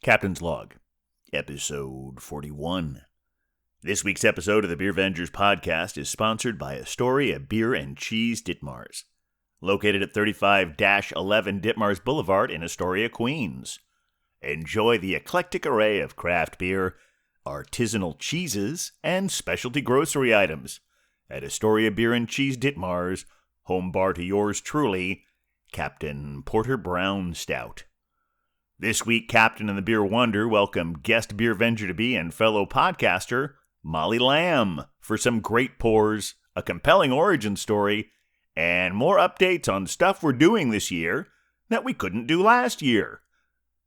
Captain's Log, Episode 41. This week's episode of the Beer Vengers podcast is sponsored by Astoria Beer and Cheese Ditmars, located at 35-11 Ditmars Boulevard in Astoria, Queens. Enjoy the eclectic array of craft beer, artisanal cheeses, and specialty grocery items at Astoria Beer and Cheese Ditmars, home bar to yours truly, Captain Porter Brown Stout. This week, Captain and the Beer Wonder welcome guest beer venger-to-be and fellow podcaster, Molly Lamb, for some great pours, a compelling origin story, and more updates on stuff we're doing this year that we couldn't do last year.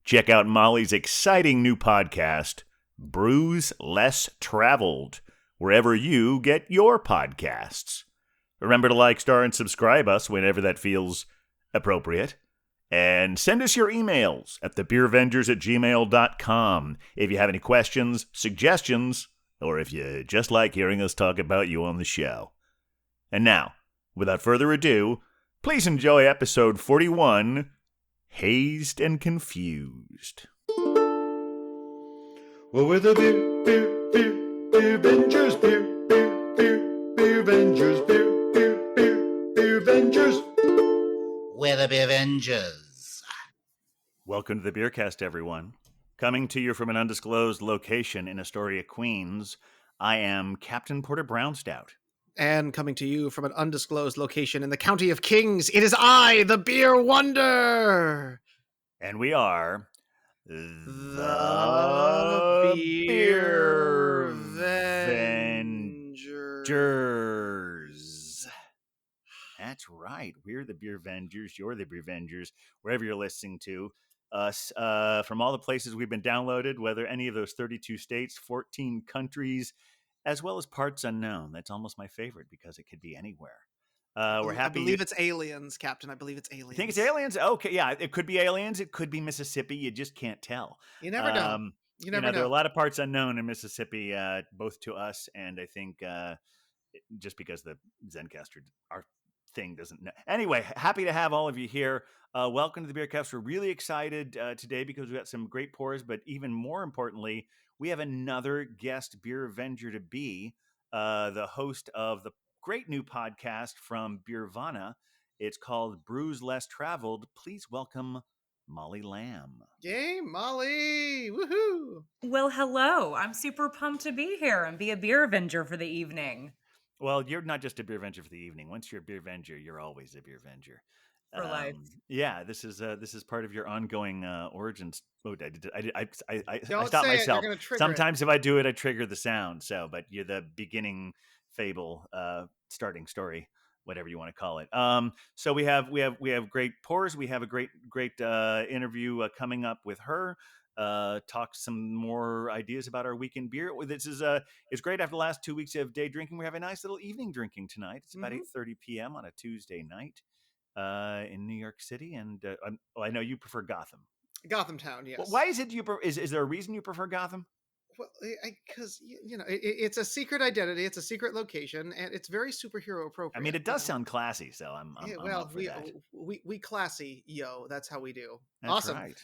Check out Molly's exciting new podcast, Brews Less Traveled, wherever you get your podcasts. Remember to like, star, and subscribe us whenever that feels appropriate. And send us your emails at thebeervengers@gmail.com if you have any questions, suggestions, or if you just like hearing us talk about you on the show. And now, without further ado, please enjoy episode 41, Hazed and Confused. Well, we're the beer vengers, beer vengers, beer vengers. We're the Beer Vengers. Welcome to the Beercast, everyone. Coming to you from an undisclosed location in Astoria, Queens, I am Captain Porter Brown Stout. And coming to you from an undisclosed location in the County of Kings, it is I, the Beer Wonder. And we are the Beer Vengers. That's right. We're the Beer Vengers. You're the Beer Vengers. Wherever you're listening to us, from all the places we've been downloaded, whether any of those 32 states, 14 countries, as well as parts unknown. That's almost my favorite because it could be anywhere. We're happy. I believe it's aliens, Captain. I believe it's aliens. You think it's aliens? Okay, yeah. It could be aliens. It could be Mississippi. You just can't tell. You never know. You never know. There are a lot of parts unknown in Mississippi, both to us and I think just because the Zencaster, our thing doesn't know. Anyway, happy to have all of you here. Welcome to the Beercast. We're really excited today because we got some great pours, but even more importantly, we have another guest beer venger-to-be, the host of the great new podcast from Beervana. It's called Brews Less Traveled. Please welcome Molly Lamb. Yay, Molly! Woohoo! Well, hello. I'm super pumped to be here and be a beer avenger for the evening. Well, you're not just a beer venger for the evening. Once you're a beer venger, you're always a beer venger. For life. Yeah, this is part of your ongoing origins. Oh, I Don't stopped say myself. It, you're gonna trigger Sometimes it. if I do it, I trigger the sound. So, but you're the beginning fable, starting story, whatever you want to call it. So we have great pours. We have a great interview coming up with her. Talk some more ideas about our weekend beer. This is it's great after the last 2 weeks of day drinking. We have a nice little evening drinking tonight. It's about 8:30 p.m. on a Tuesday night in New York City, and I know you prefer Gotham. Gotham Town, yes. Well, why is it is there a reason you prefer Gotham? Well, because it's a secret identity, it's a secret location, and it's very superhero appropriate. I mean, it does sound classy, so I'm up for that. We classy, yo. That's how we do. That's awesome. Right.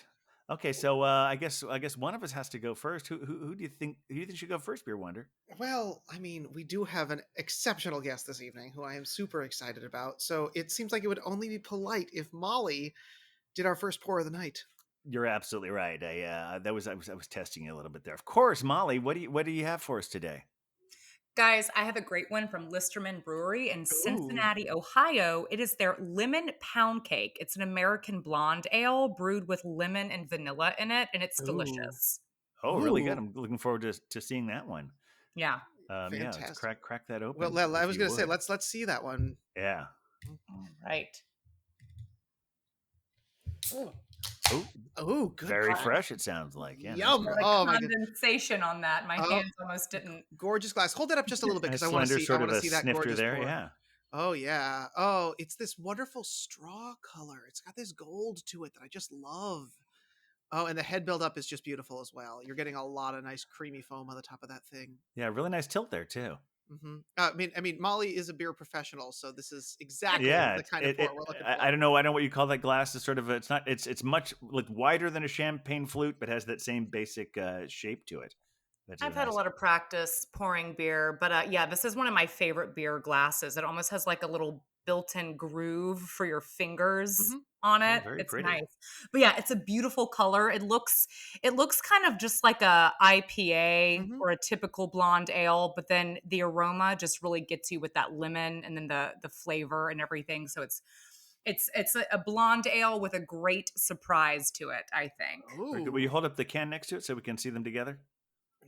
Okay, so I guess one of us has to go first. Who do you think should go first, Beer Wonder? Well, I mean, we do have an exceptional guest this evening who I am super excited about. So it seems like it would only be polite if Molly did our first pour of the night. You're absolutely right. I was testing you a little bit there. Of course, Molly. What do you have for us today? Guys, I have a great one from Listerman Brewery in Cincinnati, Ohio. It is their Lemon Pound Cake. It's an American blonde ale brewed with lemon and vanilla in it, and it's delicious. Oh, really good. I'm looking forward to seeing that one. Yeah. Fantastic. Let's crack that open. Well, I was going to say, let's see that one. Yeah. All right. Oh, good. Very fresh, it sounds like. Yeah. Yum. Oh, condensation on that. My hands almost didn't. Gorgeous glass. Hold that up just a little bit because I want to see that gorgeous there. pour. Yeah. Oh, yeah. Oh, it's this wonderful straw color. It's got this gold to it that I just love. Oh, and the head buildup is just beautiful as well. You're getting a lot of nice creamy foam on the top of that thing. Yeah, really nice tilt there too. I mean, Molly is a beer professional, so this is exactly Yeah, the kind of pour we're looking for. I don't know. I don't know what you call that glass. It's sort of it's not. It's much like wider than a champagne flute, but has that same basic shape to it. That's I've really had a nice. lot of practice pouring beer, but yeah, this is one of my favorite beer glasses. It almost has like a little built-in groove for your fingers Hmm. on Oh, it. very It's pretty. nice. But yeah, it's a beautiful color. It looks kind of just like a IPA Hmm. or a typical blonde ale, but then the aroma just really gets you with that lemon and then the flavor and everything. So it's a blonde ale with a great surprise to it, I think. Very good. Will you Ooh, hold up the can next to it so we can see them together?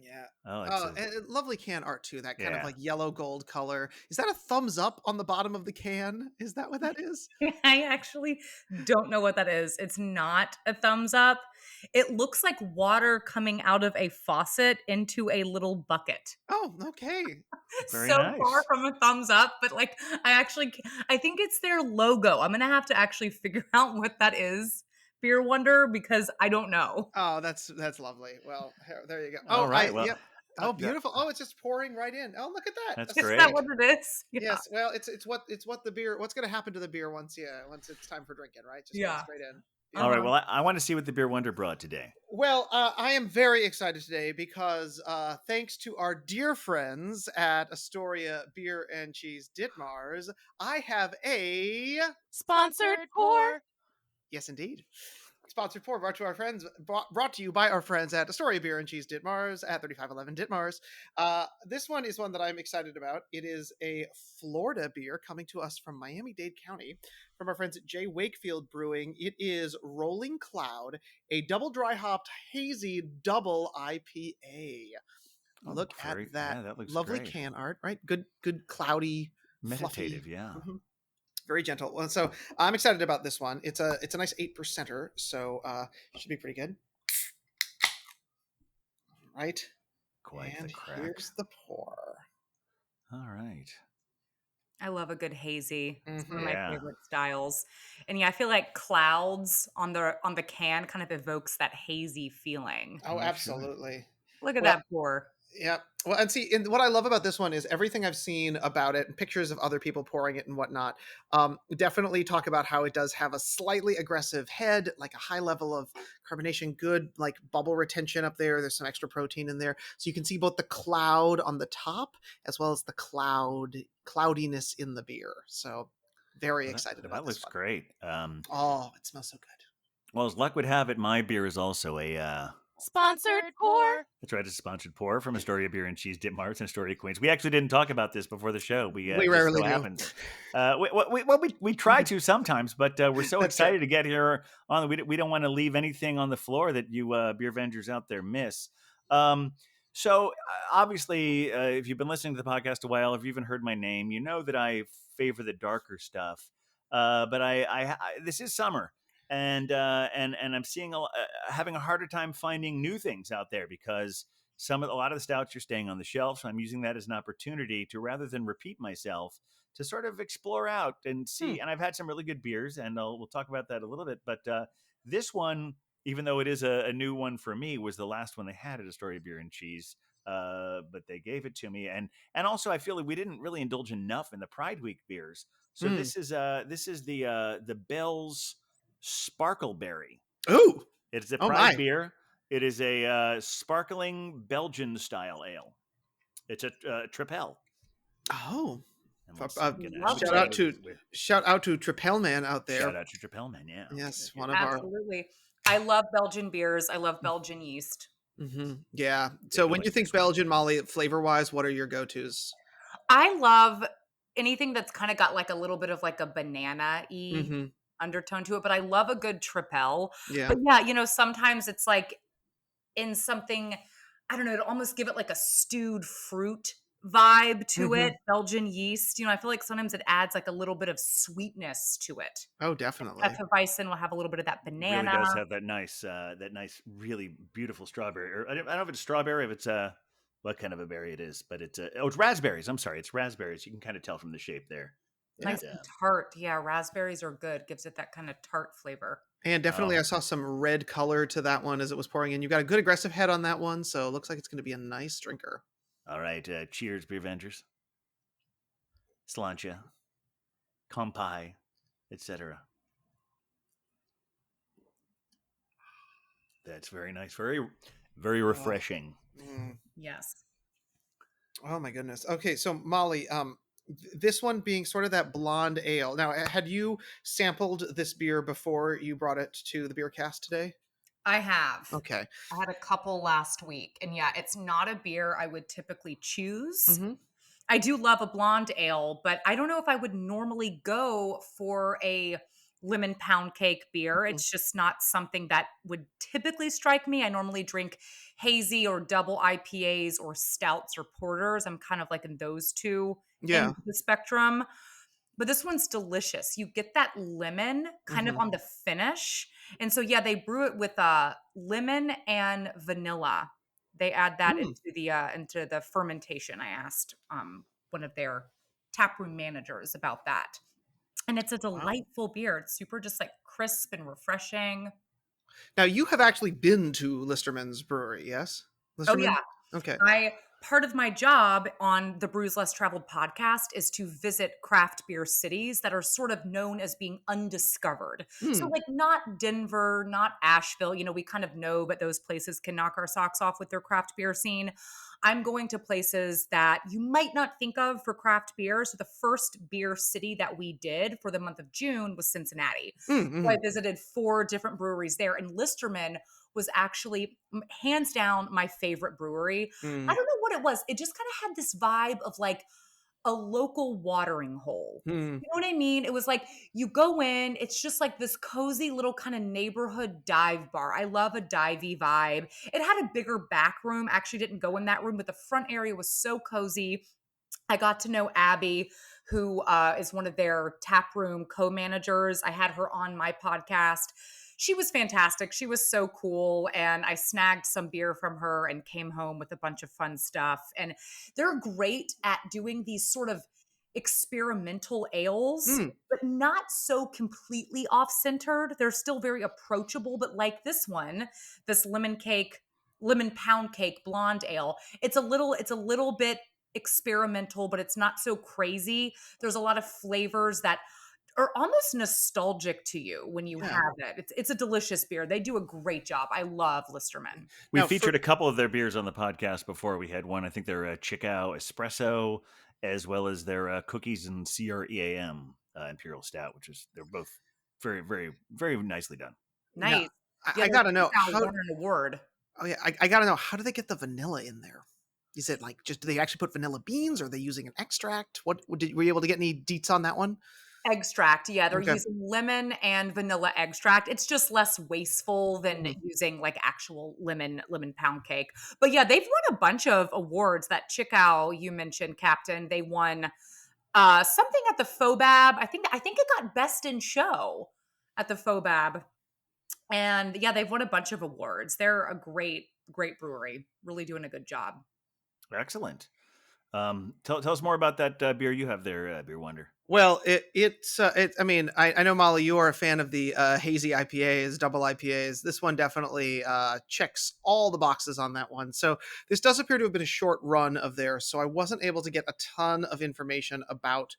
yeah. Oh, it's Oh, a and lovely can art too. That kind of yeah. like yellow gold color. Is that a thumbs up on the bottom of the can? Is that what that is? I actually don't know what that is. It's not a thumbs up. It looks like water coming out of a faucet into a little bucket. Oh, okay. Very So far nice. from a thumbs up, but like I think it's their logo. I'm going to have to actually figure out what that is, Beer Wonder, because I don't know. Oh, that's lovely. Well, there you go. All right. Well, Yep. Oh, yeah, beautiful. Oh, it's just pouring right in. Oh, look at that. that's Is That's that great. sweet. what it is? Yeah. Yes. Well, it's what the beer. What's going to happen to the beer once it's time for drinking, right? Just goes Yeah. straight in. All right. Uh-huh. Beautiful. Well, I want to see what the beer wonder brought today. Well, I am very excited today because thanks to our dear friends at Astoria Beer and Cheese Ditmars, I have a Sponsored pour. yes, indeed. Sponsored for brought to you by our friends at Astoria Beer and Cheese Ditmars at 3511 Ditmars. This one is one that I'm excited about. It is a Florida beer coming to us from Miami-Dade County from our friends at J. Wakefield Brewing. It is Rolling Cloud, a double dry hopped hazy double IPA. Oh, Look at very that yeah. That looks lovely great. can art, right? Good cloudy, fluffy. Meditative. Yeah. Mhm. Very gentle. Well, so I'm excited about this one. It's a nice 8%er, so should be pretty good. Right. Quite the And crack. here's the pour. All right. I love a good hazy. It's one of Hmm. my Yeah. favorite styles. And yeah, I feel like clouds on the can kind of evokes that hazy feeling. Oh, Oh, sure. absolutely. Look at Well, that pour. yeah. Well, and see, and what I love about this one is everything I've seen about it and pictures of other people pouring it and whatnot. Definitely talk about how it does have a slightly aggressive head, like a high level of carbonation, good like bubble retention up there. There's some extra protein in there, so you can see both the cloud on the top as well as the cloudiness in the beer. So, very Well, excited about that this looks one. great. Oh, it smells so good. Well, as luck would have it, my beer is also a. Sponsored pour. That's right, it's a sponsored pour from Astoria Beer and Cheese Dip Marts and Astoria Queens. We actually didn't talk about this before the show. We We just rarely so do. happens. We try to sometimes, but we're so That's true. excited to get here on. We don't want to leave anything on the floor that you beer vendors out there miss. So obviously, if you've been listening to the podcast a while, if you've even heard my name, you know that I favor the darker stuff. But this is summer, and I'm seeing having a harder time finding new things out there because a lot of the stouts are staying on the shelf. So I'm using that as an opportunity to, rather than repeat myself, to sort of explore out and Hmm. see. And I've had some really good beers, and we'll talk about that a little bit. But this one, even though it is a new one for me, was the last one they had at Astoria Beer and Cheese. But they gave it to me, and also I feel like we didn't really indulge enough in the Pride Week beers. So Hmm. this is the Bell's Sparkleberry. Ooh. It's a Oh Pride my. beer. It is a sparkling Belgian style ale. It's a Tripel. Oh. And let's Uh, see, shout out to Tripel Man out shout there. out to Tripelman. Yeah. Yes, Here- one of our. Absolutely. I love Belgian beers. I love Belgian yeast. Yeah. Take So a when look you at think this one. Belgian, Molly, flavor wise, what are your go tos? I love anything that's kind of got like a little bit of like a banana-y Mm-hmm. undertone to it, but I love a good tripel. Yeah. But yeah, sometimes it's like in something, I don't know, to almost give it like a stewed fruit vibe to Mm-hmm. it, Belgian yeast. I feel like sometimes it adds like a little bit of sweetness to it. Oh, definitely. Hefeweizen will have a little bit of that Really banana. does have that nice, really beautiful strawberry. Or I don't know if it's strawberry, if it's what kind of a berry it is, but it's it's raspberries. I'm sorry, it's raspberries. You can kind of tell from the shape there. Yeah. Nice and tart. Yeah, raspberries are good. Gives it that kind of tart flavor. And definitely, Oh, I saw some red color to that one as it was pouring in. You got a good aggressive head on that one, so it looks like it's going to be a nice drinker. all right. Cheers, beer vendors. Slancha, Kampai, etc. That's very nice. Very, very refreshing. Mm. Yes. Oh my goodness. Okay, so Molly, this one being sort of that blonde ale. Now, had you sampled this beer before you brought it to the beer cast today? I have. Okay. I had a couple last week. And yeah, it's not a beer I would typically choose. Mm-hmm. I do love a blonde ale, but I don't know if I would normally go for a lemon pound cake beer. It's just not something that would typically strike me. I normally drink hazy or double IPAs or stouts or porters. I'm kind of like in those two ends Yeah. of the spectrum. But this one's delicious. You get that lemon kind of Mm-hmm. on the finish. And so yeah, they brew it with lemon and vanilla. They add that Mm. into the fermentation. I asked one of their taproom managers about that. And it's a Wow. delightful beer. It's super just like crisp and refreshing. Now, you have actually been to Listerman's brewery, yes? Oh Listerman? yeah. Okay. I Part of my job on the Brews Less Traveled podcast is to visit craft beer cities that are sort of known as being undiscovered. So Hmm. like not Denver, not Asheville, we kind of know, but those places can knock our socks off with their craft beer scene. I'm going to places that you might not think of for craft beer. So the first beer city that we did for the month of June was Cincinnati. So Mm-hmm. I visited 4 different breweries there, and Listerman was actually hands down my favorite brewery. I Mm. don't know what it was. It just kind of had this vibe of like a local watering hole. Hmm. You know what I mean? It was like you go in, it's just like this cozy little kind of neighborhood dive bar. I love a divey vibe. It had a bigger back room. Actually didn't go in that room, but the front area was so cozy. I got to know Abby, who is one of their tap room co-managers. I had her on my podcast. She was fantastic. She was so cool. And I snagged some beer from her and came home with a bunch of fun stuff. And they're great at doing these sort of experimental ales, Hmm. but not so completely off-centered. They're still very approachable, but like this one, this lemon pound cake blonde ale, it's a little bit experimental, but it's not so crazy. There's a lot of flavors that are almost nostalgic to you when you Yeah. have it. It's a delicious beer. They do a great job. I love Listerman. We Now, featured a couple of their beers on the podcast before. We had one, I think their Chickow Espresso, as well as their Cookies and CREAM Imperial Stout, they're both very, very, very nicely done. now Nice. I, Yeah, I their gotta know Chickow how. won an award. Oh yeah, I gotta know, how do they get the vanilla in there? Is it like, just, do they actually put vanilla beans? Or are they using an extract? Were you able to get any deets on that one? Extract. Yeah, they're Okay. using lemon and vanilla extract. It's just less wasteful than Mhm. using like actual lemon pound cake. But yeah, they've won a bunch of awards. That Chickow you mentioned, Captain, they won something at the Fobab. I think it got best in show at the Fobab. And yeah, they've won a bunch of awards. They're a great brewery. Really doing a good job. Excellent. Tell us more about that beer you have there, Beer Wonder. Well, I mean, I know, Molly, you are a fan of the hazy IPAs, double IPAs. This one definitely checks all the boxes on that one. So this does appear to have been a short run of theirs. So I wasn't able to get a ton of information about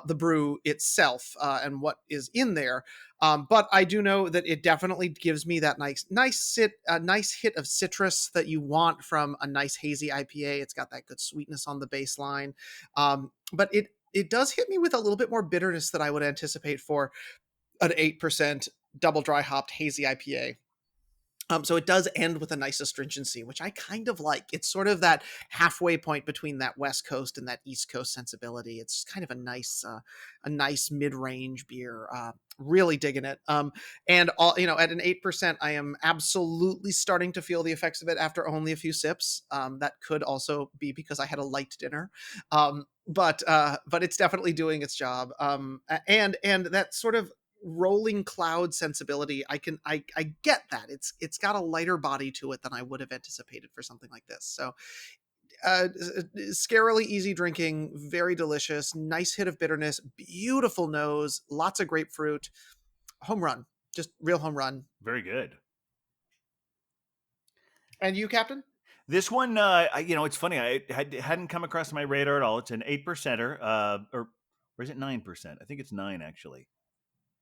the brew itself and what is in there. But I do know that it definitely gives me that nice hit of citrus that you want from a nice hazy IPA. It's got that good sweetness on the baseline. But it does hit me with a little bit more bitterness than I would anticipate for an 8% double dry hopped hazy IPA. So it does end with a nice astringency, which I kind of like. It's sort of that halfway point between that West Coast and that East Coast sensibility. It's kind of a nice mid-range beer. Really digging it. And all, at an 8%, I am absolutely starting to feel the effects of it after only a few sips. That could also be because I had a light dinner. But it's definitely doing its job. And that sort of rolling cloud sensibility, I get that it's got a lighter body to it than I would have anticipated for something like this. So scarily easy drinking, very delicious, nice hit of bitterness, beautiful nose, lots of grapefruit. Home run. Just real home run. Very good. And you, Captain? This one, it's funny. Hadn't come across my radar at all. It's an 8%er, or or is it 9%? I think it's 9 actually.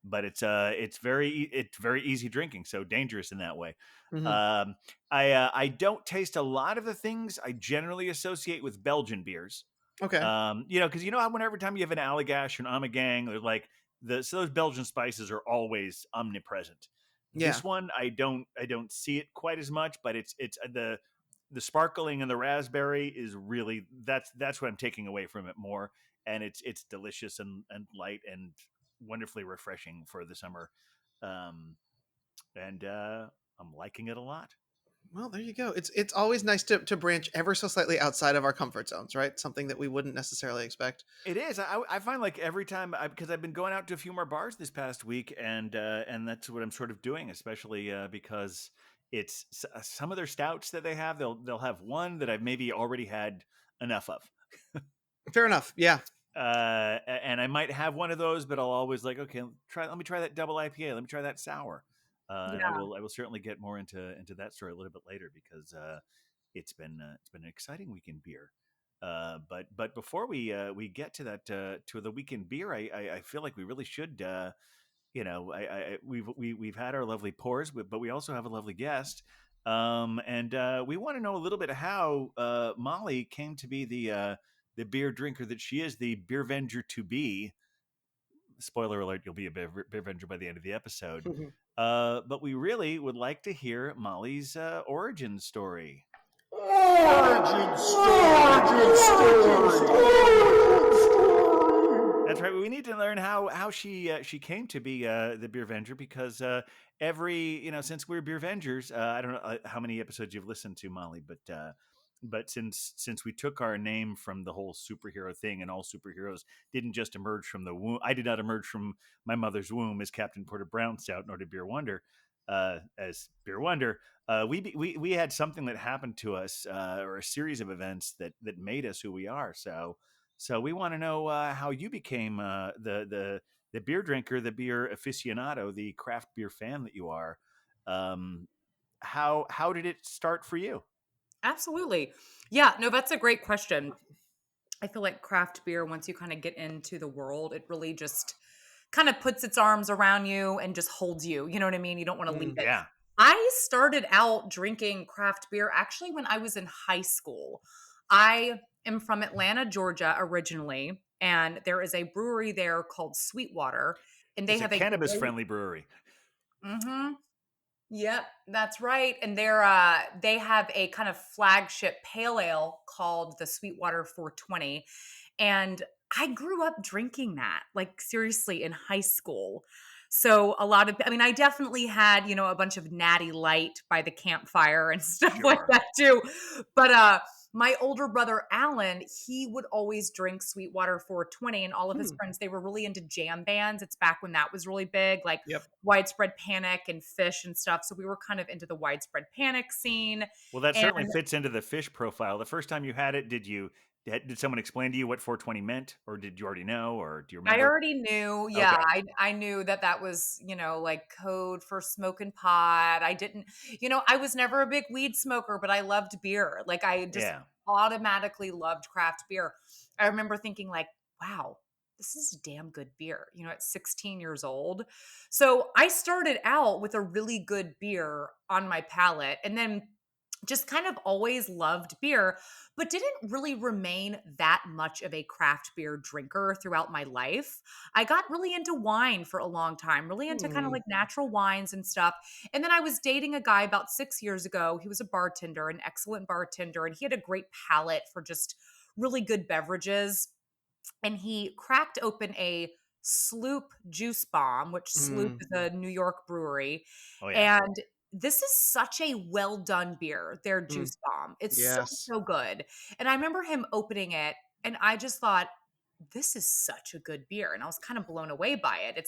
But it's very easy drinking, so dangerous in that way. Mhm. I don't taste a lot of the things I generally associate with Belgian beers. Okay. Because how whenever time you have an Allagash or an Amagang, they're like those Belgian spices are always omnipresent. Yeah. This one I don't see it quite as much, but it's the sparkling and the raspberry is really that's what I'm taking away from it more, and it's delicious and light and wonderfully refreshing for the summer, um, and I'm liking it a lot. Well, there you go. It's always nice to branch ever so slightly outside of our comfort zones, right? Something that we wouldn't necessarily expect. It is. I find like every time because I've been going out to a few more bars this past week, and that's what I'm sort of doing, especially because it's some of their stouts that they have. They'll have one that I've maybe already had enough of. Fair enough. Yeah. And I might have one of those, but I'll always like, okay, let me try that double IPA. Let me try that sour. And Yeah. I will certainly get more into that story a little bit later because it's been an exciting week in beer. But before we get to that to the weekend beer, I feel like we really should we've had our lovely pours, but we also have a lovely guest. And we want to know a little bit how Molly came to be the beer drinker that she is, the beer venger to be. Spoiler alert: you'll be a beer venger by the end of the episode. But we really would like to hear Molly's origin story. Origin story. That's right. We need to learn how she came to be the beer venger because since we're beer vengers, I don't know how many episodes you've listened to, Molly, but since we took our name from the whole superhero thing, and all superheroes didn't just emerge from the womb. I did not emerge from my mother's womb as Captain Porter Brown Stout, nor did Beer Wonder as Beer Wonder. We had something that happened to us, or a series of events that made us who we are. So we want to know how you became the beer drinker, the beer aficionado, the craft beer fan that you are. Um, how did it start for you? Absolutely. Yeah, no, that's a great question. I feel like craft beer, once you kind of get into the world, it really just kind of puts its arms around you and just holds you. You know what I mean? You don't want to leave Mm. it. Yeah. I started out drinking craft beer actually when I was in high school. I am from Atlanta, Georgia originally, and there is a brewery there called Sweetwater, and they It's a have a cannabis great. friendly brewery. Mhm. Yep, that's right. And they have a kind of flagship pale ale called the Sweetwater 420. And I grew up drinking that, like seriously in high school. So I mean, I definitely had, a bunch of Natty Light by the campfire and stuff like Sure. that too. But my older brother Alan, he would always drink Sweetwater 420, and all of his Hmm. friends, they were really into jam bands. It's back when that was really big, like Yep. Widespread Panic and Fish and stuff. So we were kind of into the Widespread Panic scene. Well, that And certainly fits into the fish profile. The first time you had it, did someone explain to you what 420 meant, or did you already know, or do you I remember? already knew, yeah, Okay. I knew that was, like code for smoking pot. I was never a big weed smoker, but I loved beer. Like I just Yeah. automatically loved craft beer. I remember thinking like, wow, this is damn good beer, at 16 years old. So I started out with a really good beer on my palate, and then just kind of always loved beer, but didn't really remain that much of a craft beer drinker throughout my life. I got really into wine for a long time, really into kind of Hmm. like natural wines and stuff. And then I was dating a guy about 6 years ago. He was a bartender, an excellent bartender, and he had a great palate for just really good beverages. And he cracked open a Sloop juice bomb, which Sloop Mm. is a New York brewery. Oh yeah. And this is such a well done beer, their Mm. juice bomb. It's so, Yes. so good. And I remember him opening it, and I just thought, this is such a good beer. And I was kind of blown away by it.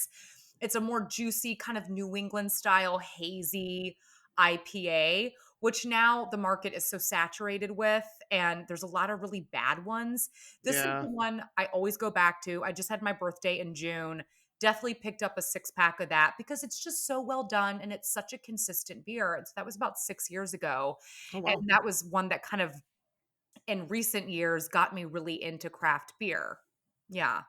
It's a more juicy, kind of New England style, hazy IPA, which now the market is so saturated with, and there's a lot of really bad ones. This is Yeah. the one I always go back to. I just had my birthday in June. Definitely picked up a 6 pack of that because it's just so well done and it's such a consistent beer. And so that was about 6 years ago. Oh And wow. that was one that kind of in recent years got me really into craft beer. Yeah.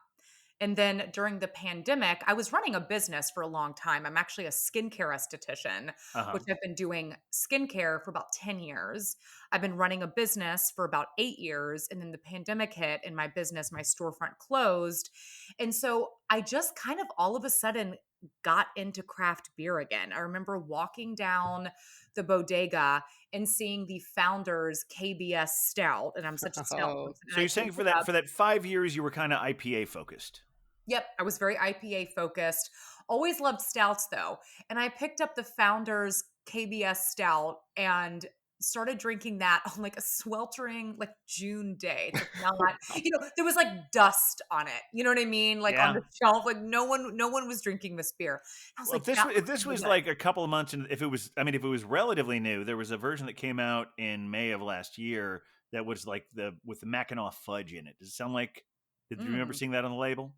And then during the pandemic, I was running a business for a long time. I'm actually a skincare esthetician, Uh-huh. which I've been doing skincare for about 10 years. I've been running a business for about 8 years. And then the pandemic hit and my business, my storefront closed. And so I just kind of all of a sudden got into craft beer again. I remember walking down the bodega and seeing the founder's KBS stout. And I'm such a stout Oh. person. So And I you're saying picked for it that up. for that 5 years you were kind of IPA focused. Yep, I was very IPA focused. Always loved stouts though. And I picked up the founder's KBS stout and started drinking that on like a sweltering like June day. It's like not, there was like dust on it. You know what I mean? Like on Yeah. the shelf, like no one was drinking this beer. I was Well, like, that if looks this really was good. like a couple of months, and if it was, I mean, if it was relatively new, there was a version that came out in May of last year that was like with the Mackinac fudge in it. Does it sound like? Did you remember Mm. seeing that on the label?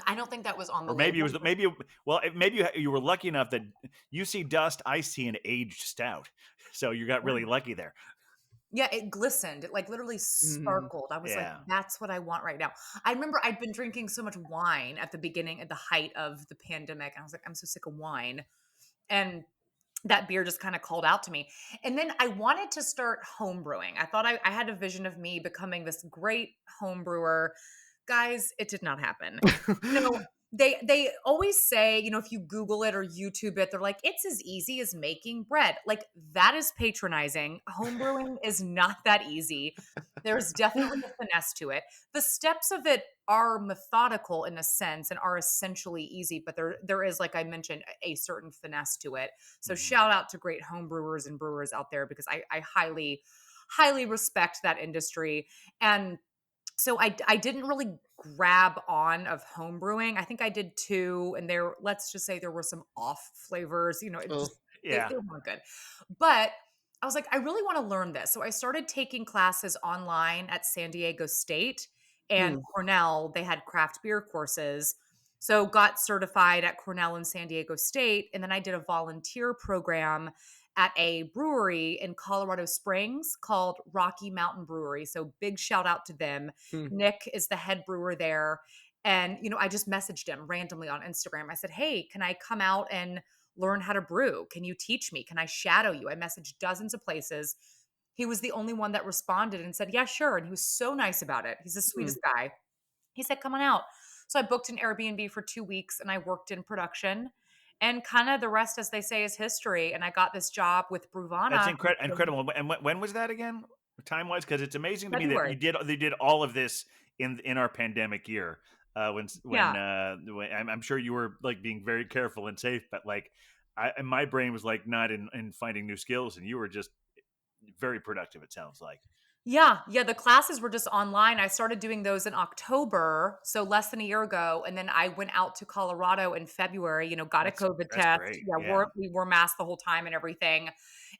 I don't think that was on the Or maybe it label. was maybe well maybe you were lucky enough that you see dust, I see an aged stout, so you got really lucky there. Yeah, it glistened. It like literally Mm. sparkled. I was like, Yeah, that's what I want right now. I remember I'd been drinking so much wine at the beginning, at the height of the pandemic. And I was like, I'm so sick of wine. And that beer just kind of called out to me. And then I wanted to start home brewing. I thought I had a vision of me becoming this great home brewer. Guys, it did not happen. They always say, if you Google it or YouTube it, they're like, it's as easy as making bread. Like, that is patronizing. Homebrewing is not that easy. There's definitely a finesse to it. The steps of it are methodical in a sense and are essentially easy, but there is, like I mentioned, a certain finesse to it. So Mhm. shout out to great home brewers and brewers out there because I highly, highly respect that industry. And so I didn't really grab on of home brewing. I think I did two, and let's just say there were some off flavors. It Oh. just they, Yeah. they weren't good. But I was like, I really want to learn this. So I started taking classes online at San Diego State and Hmm. Cornell. They had craft beer courses. So got certified at Cornell and San Diego State. And then I did a volunteer program at a brewery in Colorado Springs called Rocky Mountain Brewery. So big shout out to them. Hmm. Nick is the head brewer there. And, I just messaged him randomly on Instagram. I said, hey, can I come out and learn how to brew? Can you teach me? Can I shadow you? I messaged dozens of places. He was the only one that responded and said, yeah, sure. And he was so nice about it. He's the Hmm. sweetest guy. He said, come on out. So I booked an Airbnb for 2 weeks and I worked in production. And kind of the rest, as they say, is history. And I got this job with That's Bruvana incredible. And when was that again, time wise? Because it's amazing to me that February. they did all of this in our pandemic year. Yeah. When I'm sure you were like being very careful and safe, but like and my brain was like not in finding new skills, and you were just very productive. It sounds like. Yeah, yeah, the classes were just online. I started doing those in October, so less than a year ago, and then I went out to Colorado in February, got a COVID That's test. great. Yeah, Yeah. we wore masks the whole time and everything.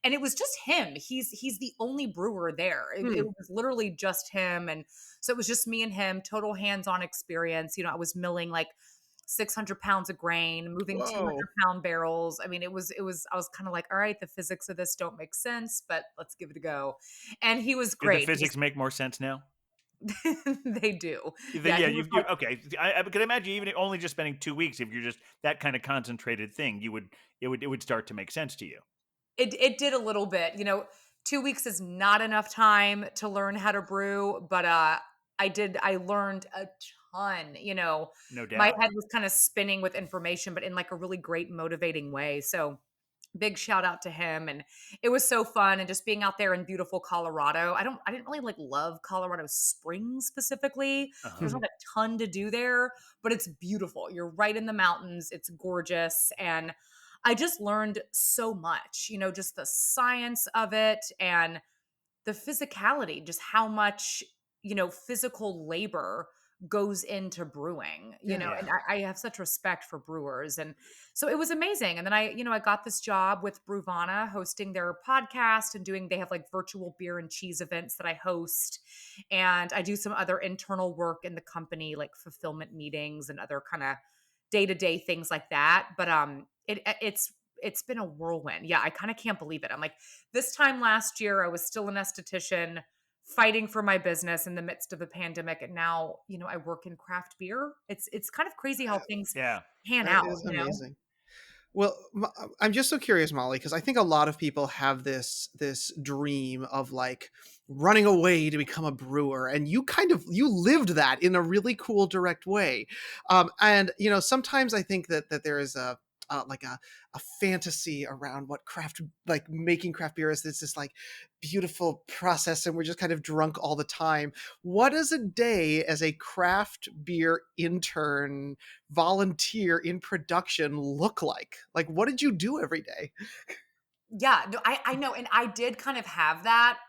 And it was just him. He's the only brewer there. It Hmm. was literally just him, and so it was just me and him, total hands-on experience. I was milling like 600 pounds of grain, moving Whoa. 200-pound barrels. I mean, I was kind of like, all right, the physics of this don't make sense, but let's give it a go. And he was Do the great. physics make more sense now? They do. Yeah, Yeah, he was you like okay. I can imagine even only just spending 2 weeks, if you're just that kind of concentrated thing, it would start to make sense to you. it did a little bit. 2 weeks is not enough time to learn how to brew, but I learned a ton. No My doubt. head was kind of spinning with information, but in like a really great motivating way. So big shout out to him, and it was so fun, and just being out there in beautiful Colorado. I didn't really like love Colorado Springs specifically. Uh-huh. There's not a ton to do there, but it's beautiful. You're right in the mountains. It's gorgeous, and I just learned so much, just the science of it and the physicality, just how much, physical labor goes into brewing, Yeah. and Yeah. I have such respect for brewers. And so it was amazing. And then I got this job with Bruvana hosting their podcast and they have like virtual beer and cheese events that I host. And I do some other internal work in the company, like fulfillment meetings and other kind of day-to-day things like that. But it's been a whirlwind. Yeah, I kind of can't believe it. I'm like, this time last year, I was still an esthetician fighting for my business in the midst of the pandemic, and now, I work in craft beer. It's kind of crazy how things Yeah. pan That out, is you know? amazing. Well, I'm just so curious, Molly, because I think a lot of people have this dream of like running away to become a brewer, and you lived that in a really cool, direct way. And sometimes I think that there is like a fantasy around what craft like making craft beer is. It's this like beautiful process, and we're just kind of drunk all the time. What does a day as a craft beer intern volunteer in production look like? Like, what did you do every day? Yeah, no, I know, and I did kind of have that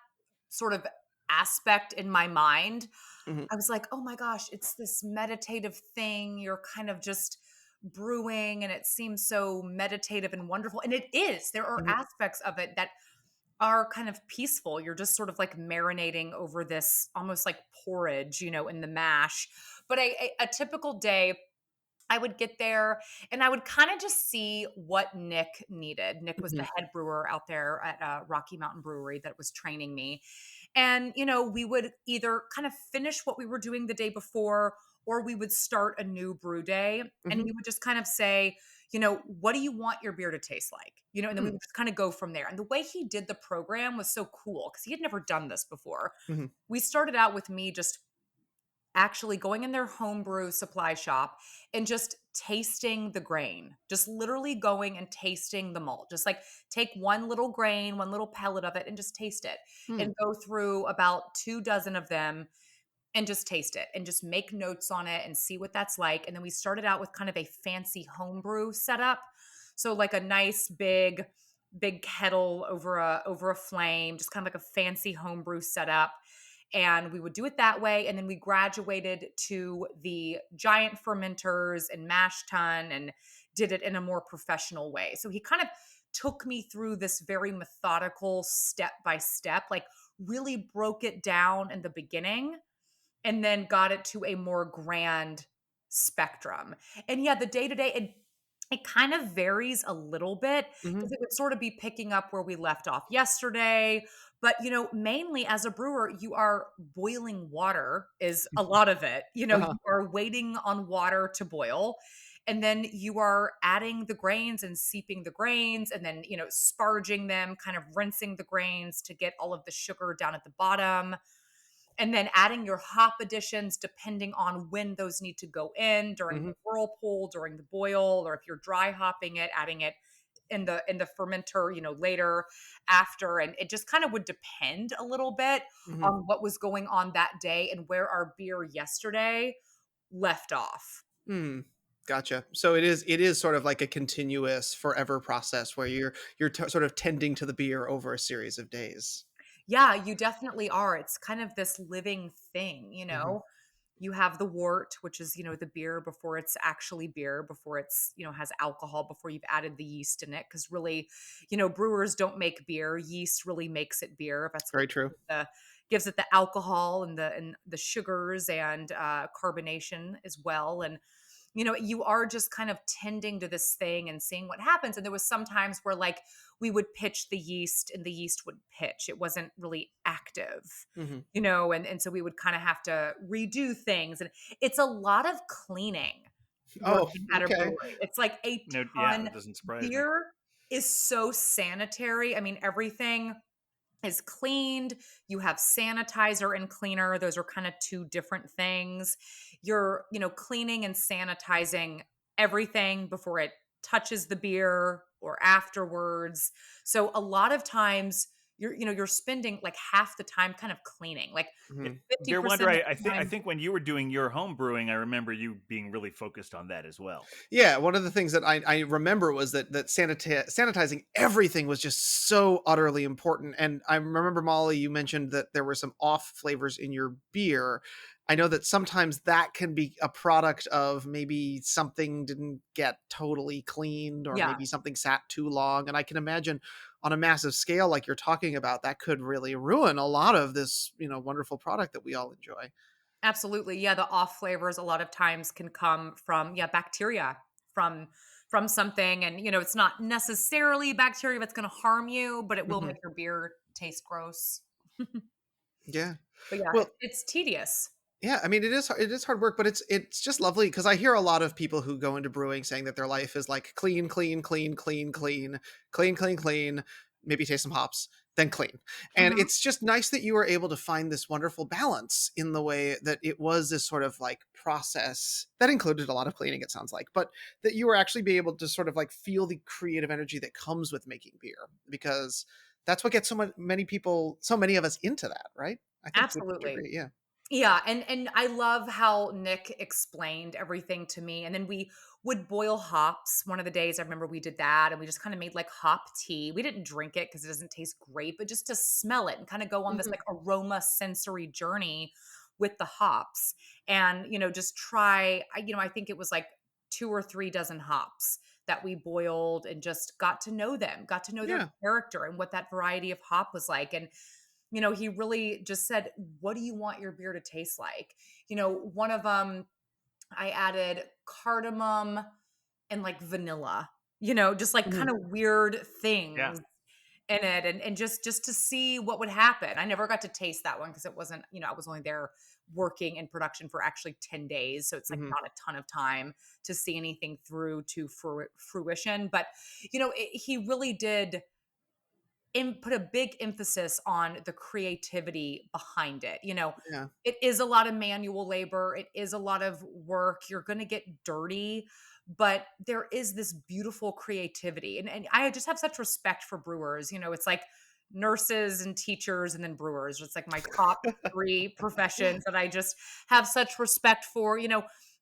sort of aspect in my mind. Mhm, I was like, "Oh my gosh, it's this meditative thing. You're kind of just brewing and it seems so meditative and wonderful." And it is. There are mhm, aspects of it that are kind of peaceful. You're just sort of like marinating over this almost like porridge, in the mash. But a typical day, I would get there and I would kind of just see what Nick needed. Nick was the mhm, head brewer out there at Rocky Mountain Brewery that was training me. And, we would either kind of finish what we were doing the day before, or we would start a new brew day. And mhm, he would just kind of say, what do you want your beer to taste like? And then we mm, would just kind of go from there. And the way he did the program was so cool because he had never done this before. mhm, We started out with me just actually going in their homebrew supply shop and just tasting the grain, just literally going and tasting the malt. Just like take one little grain, one little pellet of it, and just taste it, mm, and go through about 2 dozen of them and just taste it and just make notes on it and see what that's like. And then we started out with kind of a fancy homebrew setup. So like a nice big kettle over a flame, just kind of like a fancy homebrew setup. And we would do it that way. And then we graduated to the giant fermenters and mash tun and did it in a more professional way. So he kind of took me through this very methodical step by step, like really broke it down in the beginning and then got it to a more grand spectrum. And yeah, the day to day, it kind of varies a little bit mhm, because it would sort of be picking up where we left off yesterday. But, mainly as a brewer, you are boiling water is a lot of it. uh-huh, You are waiting on water to boil. And then you are adding the grains and seeping the grains and then, sparging them, kind of rinsing the grains to get all of the sugar down at the bottom, and then adding your hop additions depending on when those need to go in during the mhm, whirlpool, during the boil, or if you're dry hopping it, adding it in the fermenter, later, after. And it just kind of would depend a little bit mhm. on what was going on that day and where our beer yesterday left off. Mm, gotcha. So it is sort of like a continuous forever process where you're sort of tending to the beer over a series of days. Yeah, you definitely are. It's kind of this living thing, Mhm, You have the wort, which is, the beer before it's actually beer, before it's, has alcohol, before you've added the yeast in it. Cause really, brewers don't make beer. Yeast really makes it beer. That's what very true. gives it the alcohol and the sugars and carbonation as well. And you are just kind of tending to this thing and seeing what happens. And there was some times where like we would pitch the yeast and the yeast would pitch. It wasn't really active, Mhm. and so we would kind of have to redo things. And it's a lot of cleaning Oh, working at a okay. brewery. It's like a No, yeah, ton. that doesn't surprise me. Beer is so sanitary. I mean, everything is cleaned. You have sanitizer and cleaner. Those are kind of two different things. You're, cleaning and sanitizing everything before it touches the beer or afterwards. So a lot of times you're spending like half the time kind of cleaning, like Mhm. Dear Wonder, 50% of I the think I time. think when you were doing your home brewing, I remember you being really focused on that as well. Yeah, one of the things that I remember was that sanitizing everything was just so utterly important. And I remember, Molly, you mentioned that there were some off flavors in your beer. I know that sometimes that can be a product of maybe something didn't get totally cleaned or Yeah. maybe something sat too long. And I can imagine on a massive scale like you're talking about, that could really ruin a lot of this, wonderful product that we all enjoy. Absolutely. Yeah, the off flavors a lot of times can come from, yeah, bacteria from from something. And it's not necessarily bacteria that's going to harm you, but it will Mhm. make your beer taste gross. Yeah. But yeah, Well, it's tedious. yeah, I mean, it is hard work, but it's just lovely because I hear a lot of people who go into brewing saying that their life is like clean, clean, clean, clean, clean, clean, clean, clean, maybe taste some hops, then clean. And Mhm. it's just nice that you were able to find this wonderful balance in the way that it was this sort of like process that included a lot of cleaning, it sounds like, but that you were actually be able to sort of like feel the creative energy that comes with making beer because that's what gets many people, so many of us into that, right? I think would you Absolutely. agree? Yeah. Yeah, and I love how Nick explained everything to me, and then we would boil hops. One of the days I remember we did that, and we just kind of made like hop tea. We didn't drink it because it doesn't taste great, but just to smell it and kind of go on this Mhm. like aroma sensory journey with the hops, and just try. I think it was like 2 or 3 dozen hops that we boiled and just got to know them, got to know their Yeah. character and what that variety of hop was like, and he really just said, "What do you want your beer to taste like?" One of them, I added cardamom and like vanilla, just like Mhm. kind of weird Yeah. things in it, and just to see what would happen. I never got to taste that one because it wasn't, I was only there working in production for actually 10 days. So it's like Mhm. not a ton of time to see anything through to fruition. But, he really did put a big emphasis on the creativity behind it. Yeah. It is a lot of manual labor, it is a lot of work. You're going to get dirty, but there is this beautiful creativity. And I just have such respect for brewers. It's like nurses and teachers and then brewers. It's like my top three professions that I just have such respect for.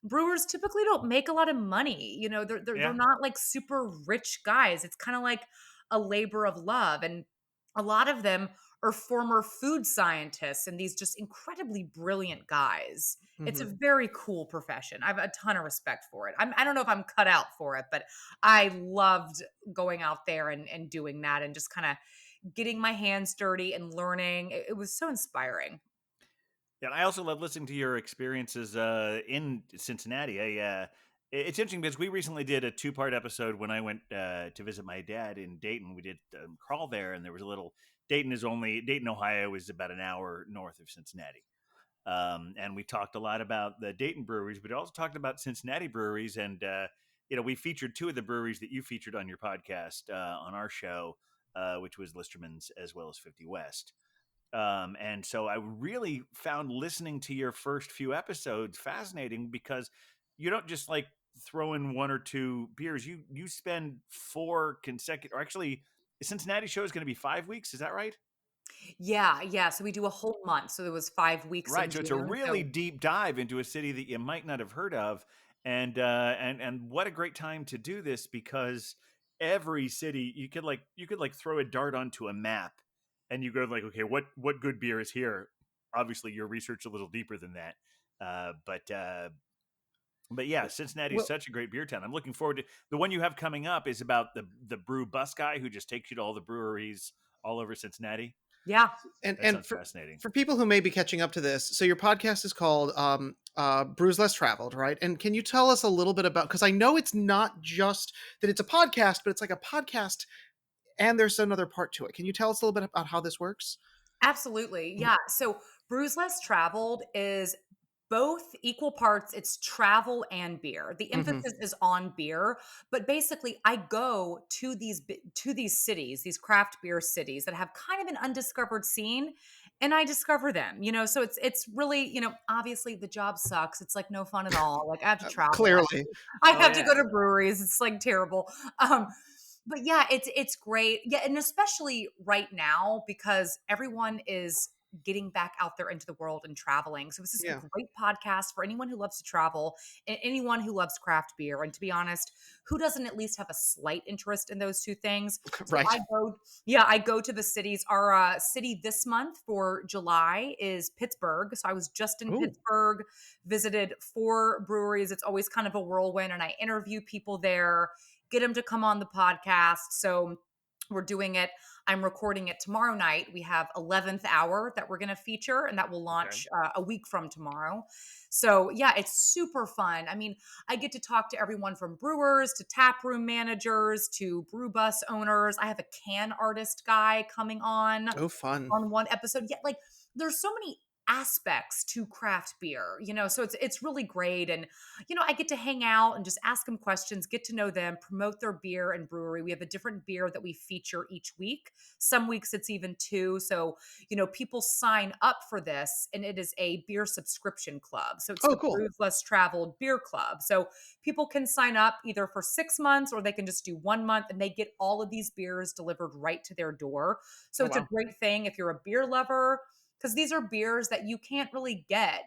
Brewers typically don't make a lot of money. They're Yeah. not like super rich guys. It's kind of like a labor of love. And a lot of them are former food scientists and these just incredibly brilliant guys. It's a Mhm. very cool profession. I have a ton of respect for it. I don't know if I'm cut out for it, but I loved going out there and doing that and just kind of getting my hands dirty and learning. It was so inspiring. Yeah, and I also love listening to your experiences in Cincinnati. It's interesting because we recently did a two-part episode when I went to visit my dad in Dayton. We did crawl there, and there was a little. Dayton, Ohio, is about an hour north of Cincinnati. And we talked a lot about the Dayton breweries, but also talked about Cincinnati breweries. And we featured two of the breweries that you featured on your podcast on our show, which was Listerman's as well as 50 West. And so I really found listening to your first few episodes fascinating because you don't just like throw in one or two beers. You spend four consecutive, or actually, the Cincinnati show is going to be 5 weeks. Is that right? Yeah, yeah. So we do a whole month. So there was 5 weeks in Right. So it's a June. really So deep dive into a city that you might not have heard of, and what a great time to do this because every city you could like throw a dart onto a map, and you go like, okay, what good beer is here? Obviously, your research a little deeper than that, uh, but uh, but yeah, Cincinnati is Well, such a great beer town. I'm looking forward to the one you have coming up. Is about the brew bus guy who just takes you to all the breweries all over Cincinnati. yeah. and That and sounds for fascinating. for people who may be catching up to this, so your podcast is called Brews Less Traveled, right? And can you tell us a little bit about, because I know it's not just that it's a podcast, but it's like a podcast and there's another part to it. Can you tell us a little bit about how this works? Absolutely. Yeah. So Brews Less Traveled is both equal parts. It's travel and beer. The Hmm. emphasis is on beer, but basically I go to these cities, these craft beer cities that have kind of an undiscovered scene, and I discover them. So it's really, obviously the job sucks. It's like no fun at all. Like I have to travel. Clearly. I Oh have to go yeah. to breweries. It's like terrible. Um, but yeah, it's great. Yeah, and especially right now because everyone is getting back out there into the world and traveling. So this is a Yeah. great podcast for anyone who loves to travel and anyone who loves craft beer. And to be honest, who doesn't at least have a slight interest in those two things? So Right. I go to the cities. Our city this month for July is Pittsburgh. So I was just in Oh. Pittsburgh, visited 4 breweries. It's always kind of a whirlwind, and I interview people there, get them to come on the podcast. So we're doing it I'm recording it tomorrow night. We have 11th Hour that we're going to feature, and that will launch a week from tomorrow. So yeah, it's super fun. I mean, I get to talk to everyone from brewers to tap room managers to brew bus owners. I have a can artist guy coming Oh, fun. on one episode. Yeah, like there's so many aspects to craft beer, so it's really great. And I get to hang out and just ask them questions, get to know them, promote their beer and brewery. We have a different beer that we feature each week. Some weeks it's even two. So people sign up for this, and it is a beer subscription club. So it's Oh, the cool. Brews Less Traveled Beer Club. So people can sign up either for 6 months, or they can just do 1 month, and they get all of these beers delivered right to their door. So Oh, it's wow. a great thing if you're a beer lover, because these are beers that you can't really get.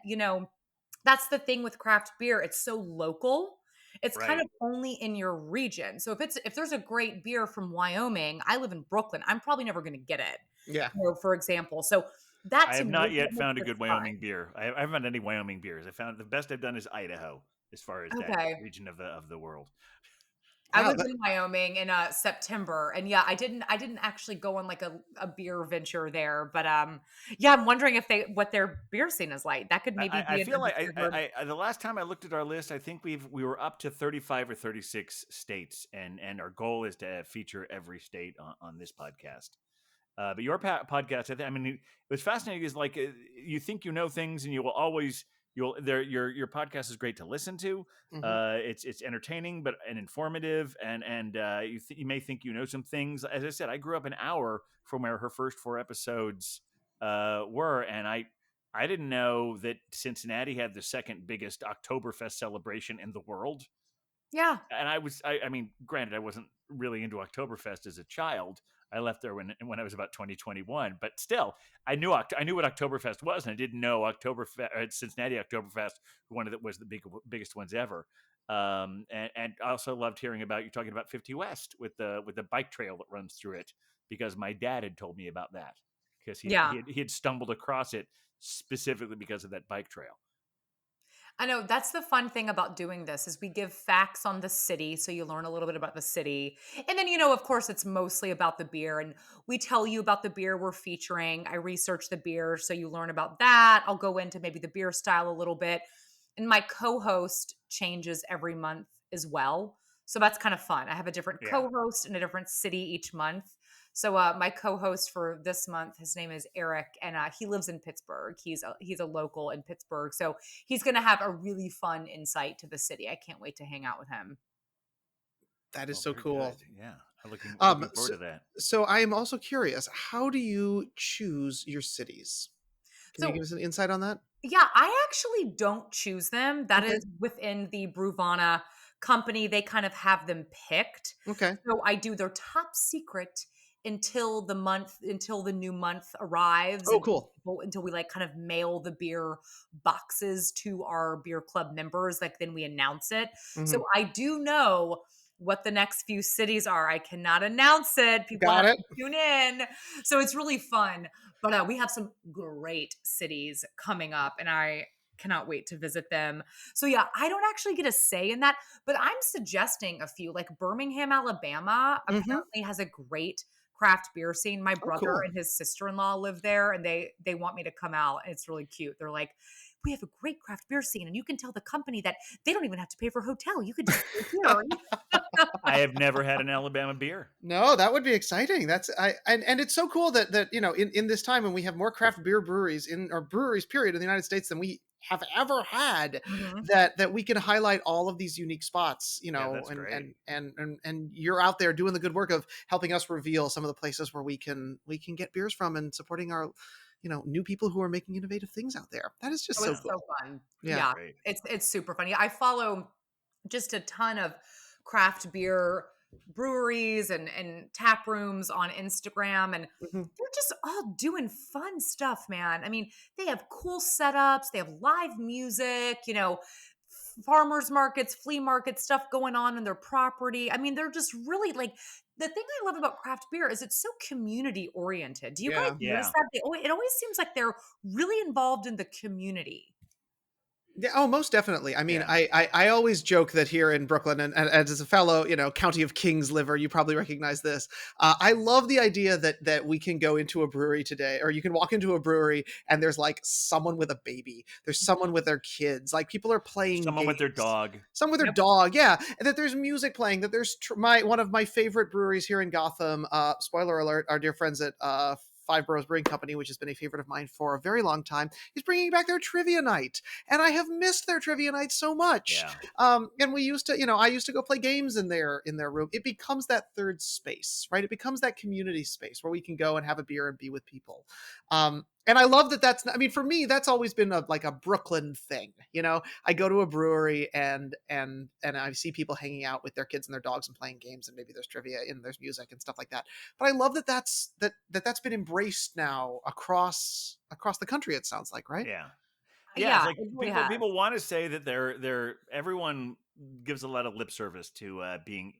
That's the thing with craft beer. It's so local. It's kind Right. of only in your region. So if there's a great beer from Wyoming, I live in Brooklyn, I'm probably never going to get it. Yeah. For example. So that I to have me, not that yet makes found a it good fun. Wyoming beer. I haven't found any Wyoming beers. I found the best I've done is Idaho, as far as that Okay. region of the world. I Wow. was in Wyoming in September, and yeah, I didn't actually go on like a beer venture there, but yeah, I'm wondering what their beer scene is like. That could maybe I be feel a like discovered. the last time I looked at our list, I think we were up to 35 or 36 states, and our goal is to feature every state on this podcast. But your podcast, I mean, it was fascinating. Is like you think you know things, and you will always your podcast is great to listen to. Mhm. It's entertaining, but and informative, and you may think you know some things. As I said, I grew up an hour from where her first 4 episodes were, and I didn't know that Cincinnati had the second biggest Oktoberfest celebration in the world. Yeah. And I mean, granted, I wasn't really into Oktoberfest as a child. I left there when I was about 2021, but still, I knew what Oktoberfest was, and I didn't know Cincinnati Oktoberfest was the biggest ones ever. And I also loved hearing about you talking about 50 West with the bike trail that runs through it, because my dad had told me about that, because Yeah. he had stumbled across it specifically because of that bike trail. I know that's the fun thing about doing this is we give facts on the city, so you learn a little bit about the city. And then of course it's mostly about the beer, and we tell you about the beer we're featuring. I research the beer, so you learn about that. I'll go into maybe the beer style a little bit. And my co-host changes every month as well. So that's kind of fun. I have a different Yeah. co-host in a different city each month. So my co-host for this month, his name is Eric, and he lives in Pittsburgh. He's a local in Pittsburgh, so he's going to have a really fun insight to the city. I can't wait to hang out with him. That is Well, so very cool. good. Yeah, I'm looking So, forward to that. so I am also curious, how do you choose your cities? Can you So give us an insight on that? yeah, I actually don't choose them. That Okay. is within the Bruvana company. They kind of have them picked. Okay. So I do their top secret until the new month arrives, Oh, cool. until we like kind of mail the beer boxes to our beer club members. Like then we announce it. Mhm. So I do know what the next few cities are. I cannot announce it. People Got have it. to tune in. So it's really fun. But we have some great cities coming up, and I cannot wait to visit them. So yeah, I don't actually get a say in that, but I'm suggesting a few. Like Birmingham, Alabama, Mhm. apparently has a great craft beer scene. My Oh, brother cool. and his sister-in-law live there, and they want me to come out. And it's really cute. They're like, we have a great craft beer scene, and you can tell the company that they don't even have to pay for a hotel. You could just go here. I have never had an Alabama beer. No, that would be exciting. That's and it's so cool that in this time when we have more craft beer breweries in or breweries period in the United States than we have ever had, Mhm. that we can highlight all of these unique spots, Yeah, that's and great. and you're out there doing the good work of helping us reveal some of the places where we can get beers from, and supporting our new people who are making innovative things out there. That is just Oh, so it's cool. so fun. Yeah. Yeah, Great. it's super funny. I follow just a ton of craft beer breweries and tap rooms on Instagram, and Mhm. they're just all doing fun stuff, man. I mean, they have cool setups, they have live music, farmers markets, flea market stuff going on in their property. I mean, they're just really like the thing I love about craft beer is it's so community oriented. Do you guys Yeah. notice Yeah. that? It always seems like they're really involved in the community. Yeah, oh, most definitely. I mean, Yeah. I always joke that here in Brooklyn, and as a fellow, County of Kings liver, you probably recognize this. I love the idea that we can go into a brewery today, or you can walk into a brewery and there's like someone with a baby, there's someone with their kids, like people are playing Someone with their games. dog. Someone with their Yep. dog, yeah, and that there's music playing. That there's one of my favorite breweries here in Gotham. Spoiler alert: our dear friends at Five Boroughs Brewing Company, which has been a favorite of mine for a very long time, is bringing back their trivia night, and I have missed their trivia night so much. Yeah. And we used to, I used to go play games in their room. It becomes that third space, right? It becomes that community space where we can go and have a beer and be with people. And I love that. I mean, for me, that's always been like a Brooklyn thing. I go to a brewery and I see people hanging out with their kids and their dogs and playing games, and maybe there's trivia and there's music and stuff like that. But I love that's been embraced now across the country. It sounds like, right? Yeah. Yeah, it's Yeah, like it really people has. people want to say that they're everyone gives a lot of lip service to being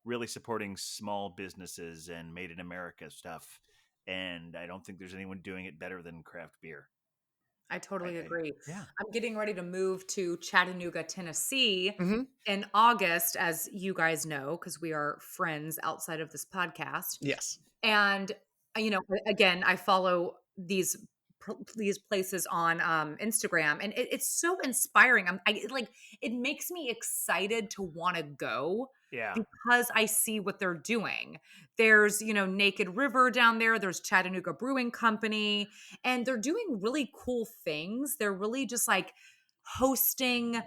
really supporting small businesses and made in America stuff, and I don't think there's anyone doing it better than craft beer. I totally I agree. yeah. I'm getting ready to move to Chattanooga, Tennessee Mm-hmm. in August, as you guys know, because we are friends outside of this podcast. Yes. And again, I follow these places on Instagram, and it's so inspiring. It makes me excited to want to go Yeah. because I see what they're doing. There's Naked River down there. There's Chattanooga Brewing Company, and they're doing really cool things. They're really just like hosting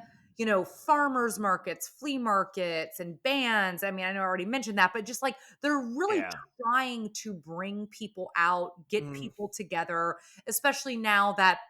farmers markets, flea markets, and bands. I mean, I know I already mentioned that, but just like they're really Yeah. trying to bring people out, get Mm. people together, especially now that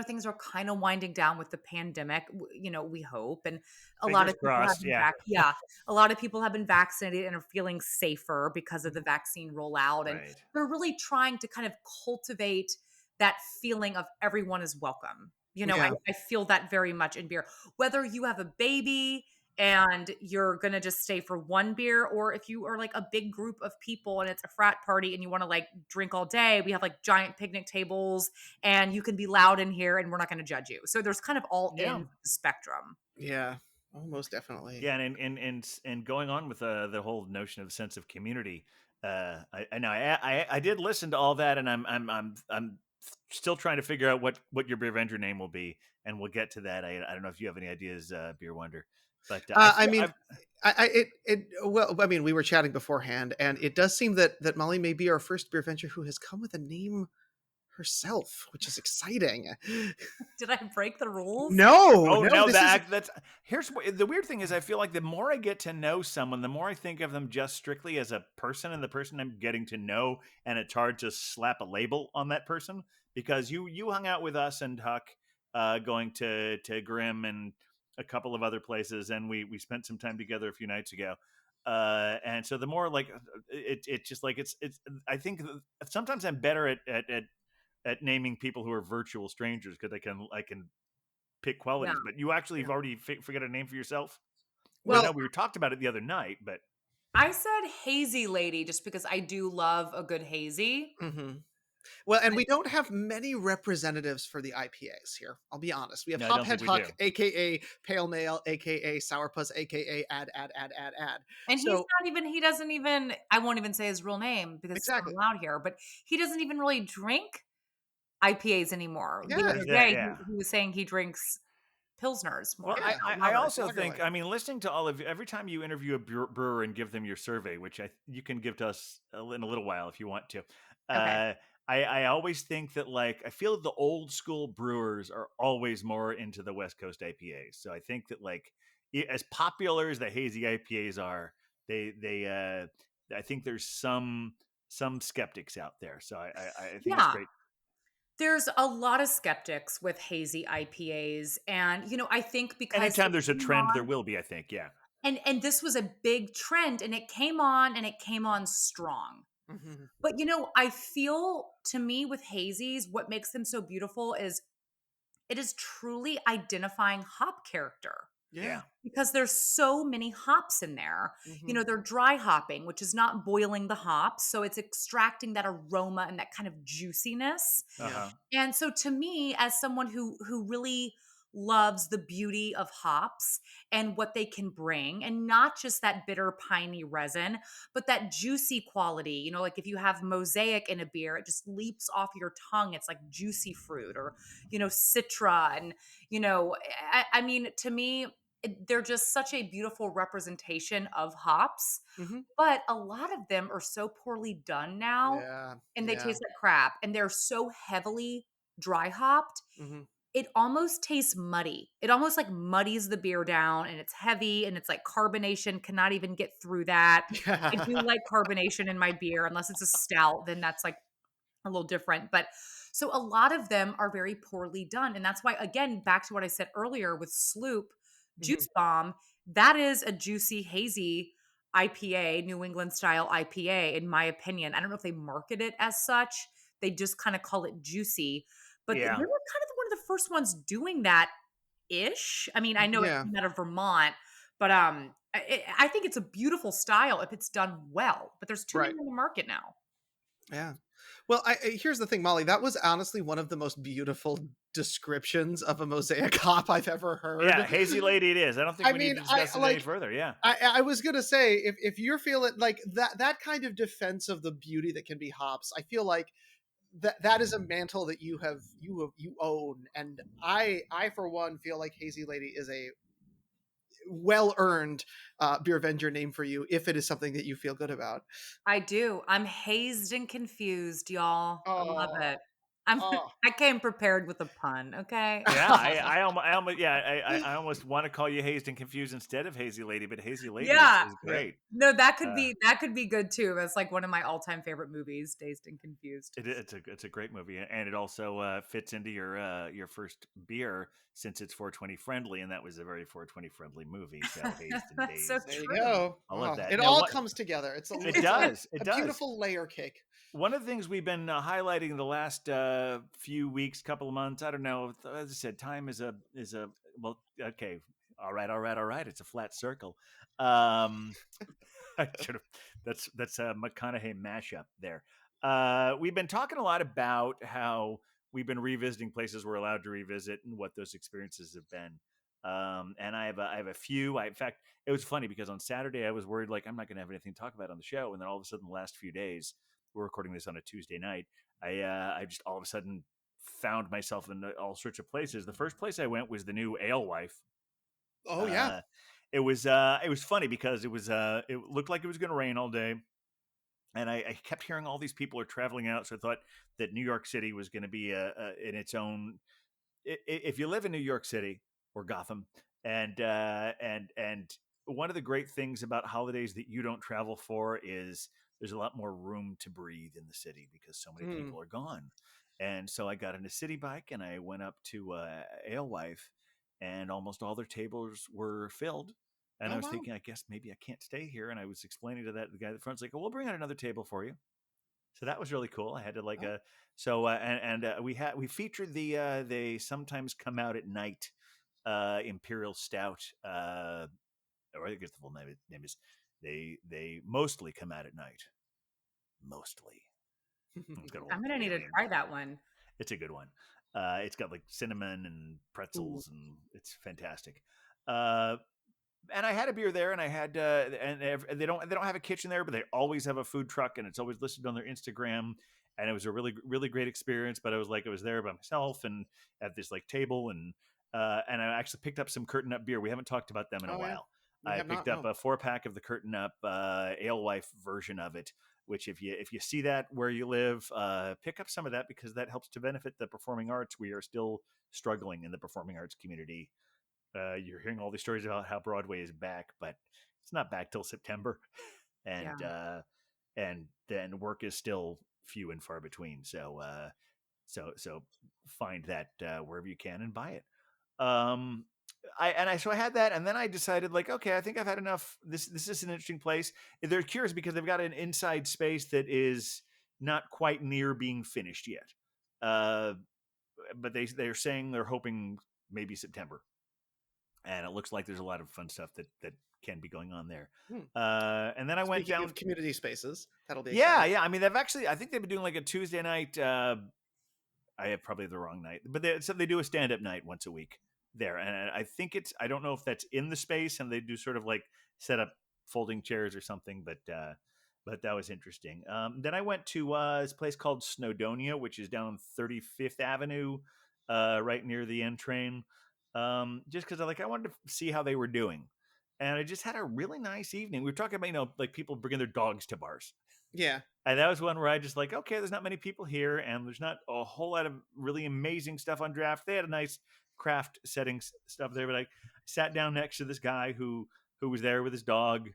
things are kind of winding down with the pandemic, we hope. And a lot Fingers of people have crossed. been Yeah. a lot of people have been vaccinated and are feeling safer because of the vaccine rollout. And Right. they're really trying to kind of cultivate that feeling of everyone is welcome. Yeah. I feel that very much in beer. Whether you have a baby and you're going to just stay for one beer, or if you are like a big group of people and it's a frat party and you want to like drink all day, we have like giant picnic tables and you can be loud in here and we're not going to judge you. So there's kind of all Yeah. ends of the spectrum. Yeah. Oh, most definitely. Yeah, and going on with the whole notion of sense of community, I know I did listen to all that, and I'm still trying to figure out what your Beer Avenger name will be, and we'll get to that. I don't know if you have any ideas, Beer Wonder, but I mean, well, I mean, we were chatting beforehand, and it does seem that Molly may be our first beer venture who has come with a name herself, which is exciting. Did I break the rules? No, Oh no, no, this is that's here's the weird thing is I feel like the more I get to know someone, the more I think of them just strictly as a person and the person I'm getting to know, and it's hard to slap a label on that person because you hung out with us and Huck, going to Grimm and a couple of other places, and we spent some time together a few nights ago. And so the more like it just like it's I think sometimes I'm better at naming people who are virtual strangers because I can pick Yeah. qualities, but you actually Yeah. have already figured a name for yourself. I well. know we talked about it the other night, but I said hazy lady just because I do love a good hazy. Mhm. Well, and we don't have many representatives for the IPAs here. I'll be honest. We have no, I don't Hophead think we do. Huck, aka Pale Male, aka Sourpuss, aka Add. And So he doesn't even, I won't even say his real name because it's not exactly, allowed here, but he doesn't even really drink IPAs anymore. The yeah, other Yeah, day, yeah. he was saying he drinks Pilsners Well, more, yeah, I louder. also think, Lagerlich. I mean, listening to all of you, every time you interview a brewer and give them your survey, which you can give to us in a little while if you want to. Okay. I always think that like I feel the old school brewers are always more into the West Coast IPAs. So I think that like as popular as the hazy IPAs are, I think there's some skeptics out there. So I think it's Yeah. great. There's a lot of skeptics with hazy IPAs. And, I think because Anytime it there's a came trend, there on, will be. I think, yeah. and this was a big trend and it came on and it came on strong. Mhm. But, I feel to me with hazies, what makes them so beautiful is it is truly identifying hop character. Yeah. Yeah. Because there's so many hops in there. Mhm. They're dry hopping, which is not boiling the hops. So it's extracting that aroma and that kind of juiciness. Uh Yeah. huh. And so to me, as someone who really loves the beauty of hops and what they can bring, and not just that bitter piney resin, but that juicy quality. You know, like if you have mosaic in a beer, it just leaps off your tongue. It's like juicy fruit, or, citra. And, I mean, to me, they're just such a beautiful representation of hops, Hmm. but a lot of them are so poorly done now, Yeah. and they Yeah. taste like crap, and they're so heavily dry hopped, Hmm. it almost tastes muddy. It almost like muddies the beer down, and it's heavy, and it's like carbonation cannot even get through that. I do like carbonation in my beer, unless it's a stout, then that's like a little different. But so a lot of them are very poorly done. And that's why, again, back to what I said earlier with Sloop Hmm. Juice Bomb, that is a juicy, hazy IPA, New England style IPA, in my opinion. I don't know if they market it as such. They just kind of call it juicy. But they were Yeah. kind of one of the first ones doing that ish. I mean, I know it Yeah. came out of Vermont, but I think it's a beautiful style if it's done well. But there's too many Right. on the market now. Yeah. Well, here's the thing, Molly. That was honestly one of the most beautiful descriptions of a mosaic hop I've ever heard. Yeah, Hazy Lady it is. I don't think I we need mean, to discuss it any further. Yeah. I was gonna say, if you're feeling like that kind of defense of the beauty that can be hops, I feel like that is a mantle that you own, and I for one feel like Hazy Lady is a well earned beer Avenger name for you if it is something that you feel good about. I do. I'm hazed and confused, y'all. I love Oh, it. I'm oh. I came prepared with a pun, okay? Yeah, I almost want to call you Hazed and Confused instead of Hazy Lady, but Hazy Lady Yeah. is Yeah. great. No, that could Uh, be that could be good too. That's like one of my all-time favorite movies, Dazed and Confused. it's a great movie, and it also fits into your first beer since it's 420 friendly, and that was a very 420 friendly movie. So Hazed and That's so Dazed, There you true. go. all of Oh, that. it Now, all what comes together. It's a it it's does, it a does. beautiful layer cake. One of the things we've been highlighting the last few weeks, couple of months, I don't know. As I said, time is a well, okay, all right. It's a flat circle. I should have. That's a McConaughey mashup there. We've been talking a lot about how we've been revisiting places we're allowed to revisit and what those experiences have been. And I have a few. In fact, it was funny because on Saturday I was worried like I'm not going to have anything to talk about on the show, and then all of a sudden the last few days we're recording this on a Tuesday night. I just all of a sudden found myself in all sorts of places. The first place I went was the new Alewife. Oh yeah. Uh, it was funny because it looked like it was going to rain all day, and I kept hearing all these people are traveling out. So I thought that New York City was going to be in its own. If you live in New York City or Gotham, and one of the great things about holidays that you don't travel for is there's a lot more room to breathe in the city because so many Mm. people are gone. And so I got in a city bike and I went up to Alewife, and almost all their tables were filled. And I Oh was wow. thinking, I guess maybe I can't stay here. And I was explaining to the guy at the front's like, oh, we'll bring out another table for you. So that was really cool. I had to like Oh, we featured the they sometimes come out at night Imperial Stout, or I guess the full name is they mostly come out at night. Mostly. It's got a I'm little gonna need to alien. try that one. It's a good one. It's got like cinnamon and ooh. pretzels, and it's fantastic. And I had a beer there, and I had they don't have a kitchen there, but they always have a food truck, and it's always listed on their Instagram. And it was a really great experience. But I was there by myself and at this like table, and I actually picked up some Curtain Up beer. We haven't talked about them in a Oh yeah. while. We I have picked not. up No. a 4-pack of the Curtain Up Alewife version of it. Which if you see that where you live, pick up some of that because that helps to benefit the performing arts. We are still struggling in the performing arts community. You're hearing all these stories about how Broadway is back, but it's not back till September, Yeah. and then work is still few and far between. So find that wherever you can and buy it. Um, so I had that, and then I decided like, okay, I think I've had enough. This is an interesting place. They're curious because they've got an inside space that is not quite near being finished yet. Uh, but they're saying they're hoping maybe September, and it looks like there's a lot of fun stuff that can be going on there. Hmm. And then I went Speaking of down. community spaces, that'll be Yeah, exciting. yeah. I mean, I think they've been doing like a Tuesday night. I have probably the wrong night, but so they do a stand up night once a week. there, and I think I don't know if that's in the space, and they do sort of like set up folding chairs or something, but that was interesting. Then I went to this place called Snowdonia, which is down 35th Avenue, right near the N train. Just because I wanted to see how they were doing, and I just had a really nice evening. We were talking about like people bringing their dogs to bars. Yeah. And that was one where I just like, okay, there's not many people here, and there's not a whole lot of really amazing stuff on draft. They had a nice craft settings stuff there, but I sat down next to this guy who was there with his dog,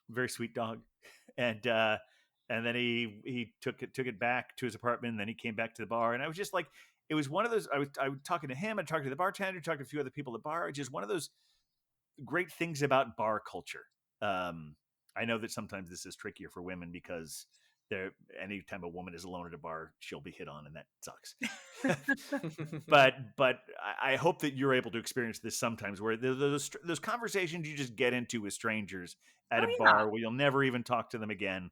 very sweet dog, and then he took it back to his apartment, and then he came back to the bar, and I was just like, it was one of those. I was talking to him, and talking to the bartender, talking to a few other people at the bar. It's just one of those great things about bar culture. I know that sometimes this is trickier for women because anytime a woman is alone at a bar, she'll be hit on, and that sucks. but I hope that you're able to experience this sometimes, where those conversations you just get into with strangers at a bar where you'll never even talk to them again,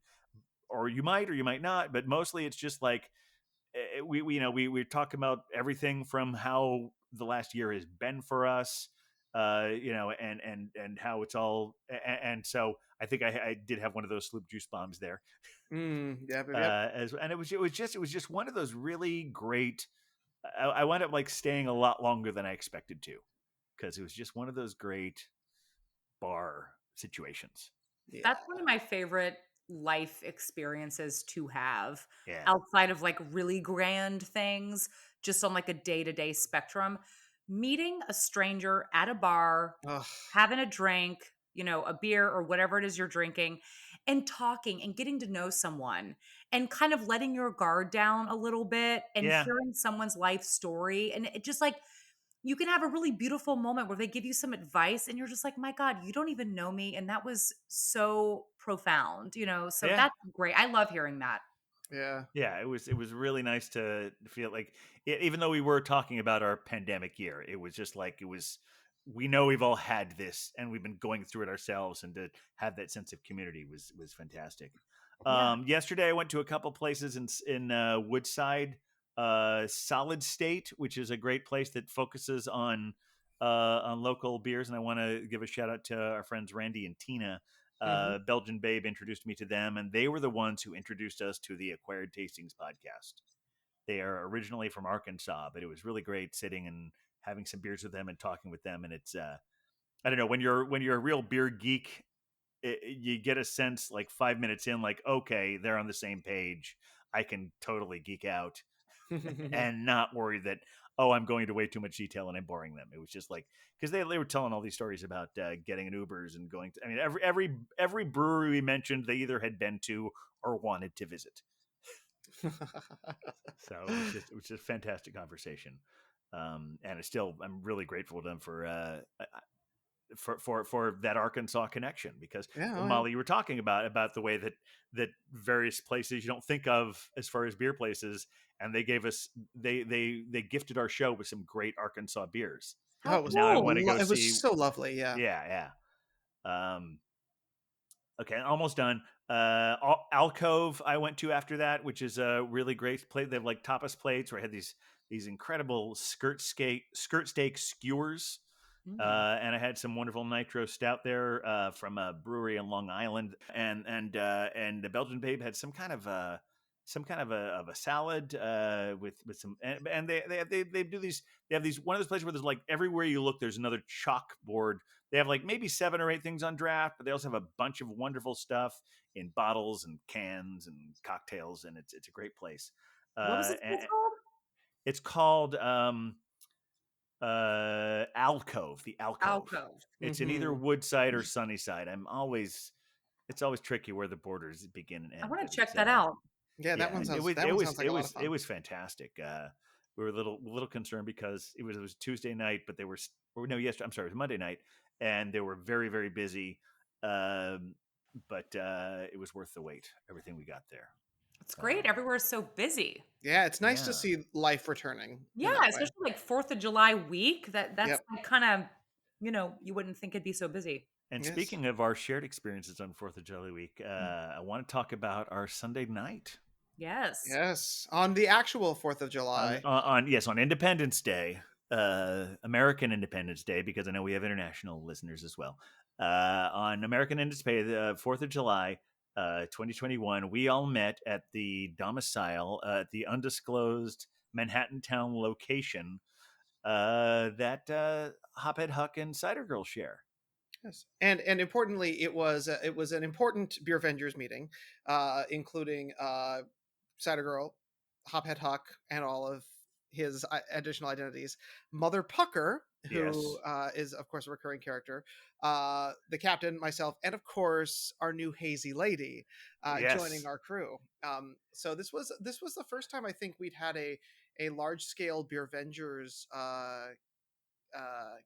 or you might not, but mostly it's just like we're talking about everything from how the last year has been for us, and how it's all, and so I think I did have one of those sloop juice bombs there. Yep. And it was just one of those really great. I wound up like staying a lot longer than I expected to, because it was just one of those great bar situations. Yeah. That's one of my favorite life experiences to have, Yeah. outside of like really grand things, just on like a day-to-day spectrum. Meeting a stranger at a bar, Ugh. having a drink, a beer or whatever it is you're drinking, and talking and getting to know someone, and kind of letting your guard down a little bit, and Yeah. hearing someone's life story. And it just like, you can have a really beautiful moment where they give you some advice and you're just like, my God, you don't even know me. And that was so profound, so Yeah. that's great. I love hearing that. Yeah, it was really nice to feel like, even though we were talking about our pandemic year, it was just like, we know we've all had this, and we've been going through it ourselves, and to have that sense of community was fantastic. Yeah. Yesterday I went to a couple places in Woodside, Solid State, which is a great place that focuses on local beers, and I want to give a shout out to our friends Randy and Tina. Belgian Babe introduced me to them, and they were the ones who introduced us to the Acquired Tastings podcast. They are originally from Arkansas, but it was really great sitting and having some beers with them and talking with them. And it's I don't know, when you're a real beer geek, you get a sense like 5 minutes in, like, okay, they're on the same page. I can totally geek out and not worry that, oh, I'm going to way too much detail and I'm boring them. It was just like, because they were telling all these stories about getting an Ubers and going to, I mean, every brewery we mentioned, they either had been to or wanted to visit. So it was just a fantastic conversation. And I'm really grateful to them for that Arkansas connection, because Molly, you were talking about the way that various places you don't think of as far as beer places, and they gave us they gifted our show with some great Arkansas beers. How it was, cool. Now I want to go it see. was so lovely. Yeah. Okay, almost done. Alcove I went to after that, which is a really great place. They have like tapas plates where I had these incredible skirt steak skewers. And I had some wonderful nitro stout there from a brewery in Long Island, and the Belgian Babe had some kind of a salad with some, and they do these. They have these, one of those places where there's like everywhere you look there's another chalkboard. They have like maybe 7 or 8 things on draft, but they also have a bunch of wonderful stuff in bottles and cans and cocktails, and it's a great place. What was this place called? It's called Alcove, the Alcove. It's in either Woodside or Sunnyside. It's always tricky where the borders begin and end. I want to check that out. Yeah, that one sounds like a lot of fun. It was fantastic. We were a little concerned because it was Tuesday night, but it was Monday night, and they were very, very busy. But it was worth the wait. Everything we got there. It's great. Everywhere's so busy. Yeah, it's nice to see life returning. Yeah, especially like 4th of July week. That's like kind of, you wouldn't think it'd be so busy. And speaking of our shared experiences on 4th of July week, I want to talk about our Sunday night. Yes. Yes, on the actual 4th of July. On Independence Day. American Independence Day, because I know we have international listeners as well. On American Independence Day, the 4th of July, 2021, we all met at the domicile, at the undisclosed Manhattan town location that Hophead Huck and Cider Girl share. Yes, and importantly, it was an important Beer Vengers meeting, including Cider Girl, Hophead Huck, and all of his additional identities. Mother Pucker, who Yes. is of course a recurring character, the captain, myself, and of course our new hazy lady joining Yes. our crew. So this was the first time I think we'd had a large scale Beer Vengers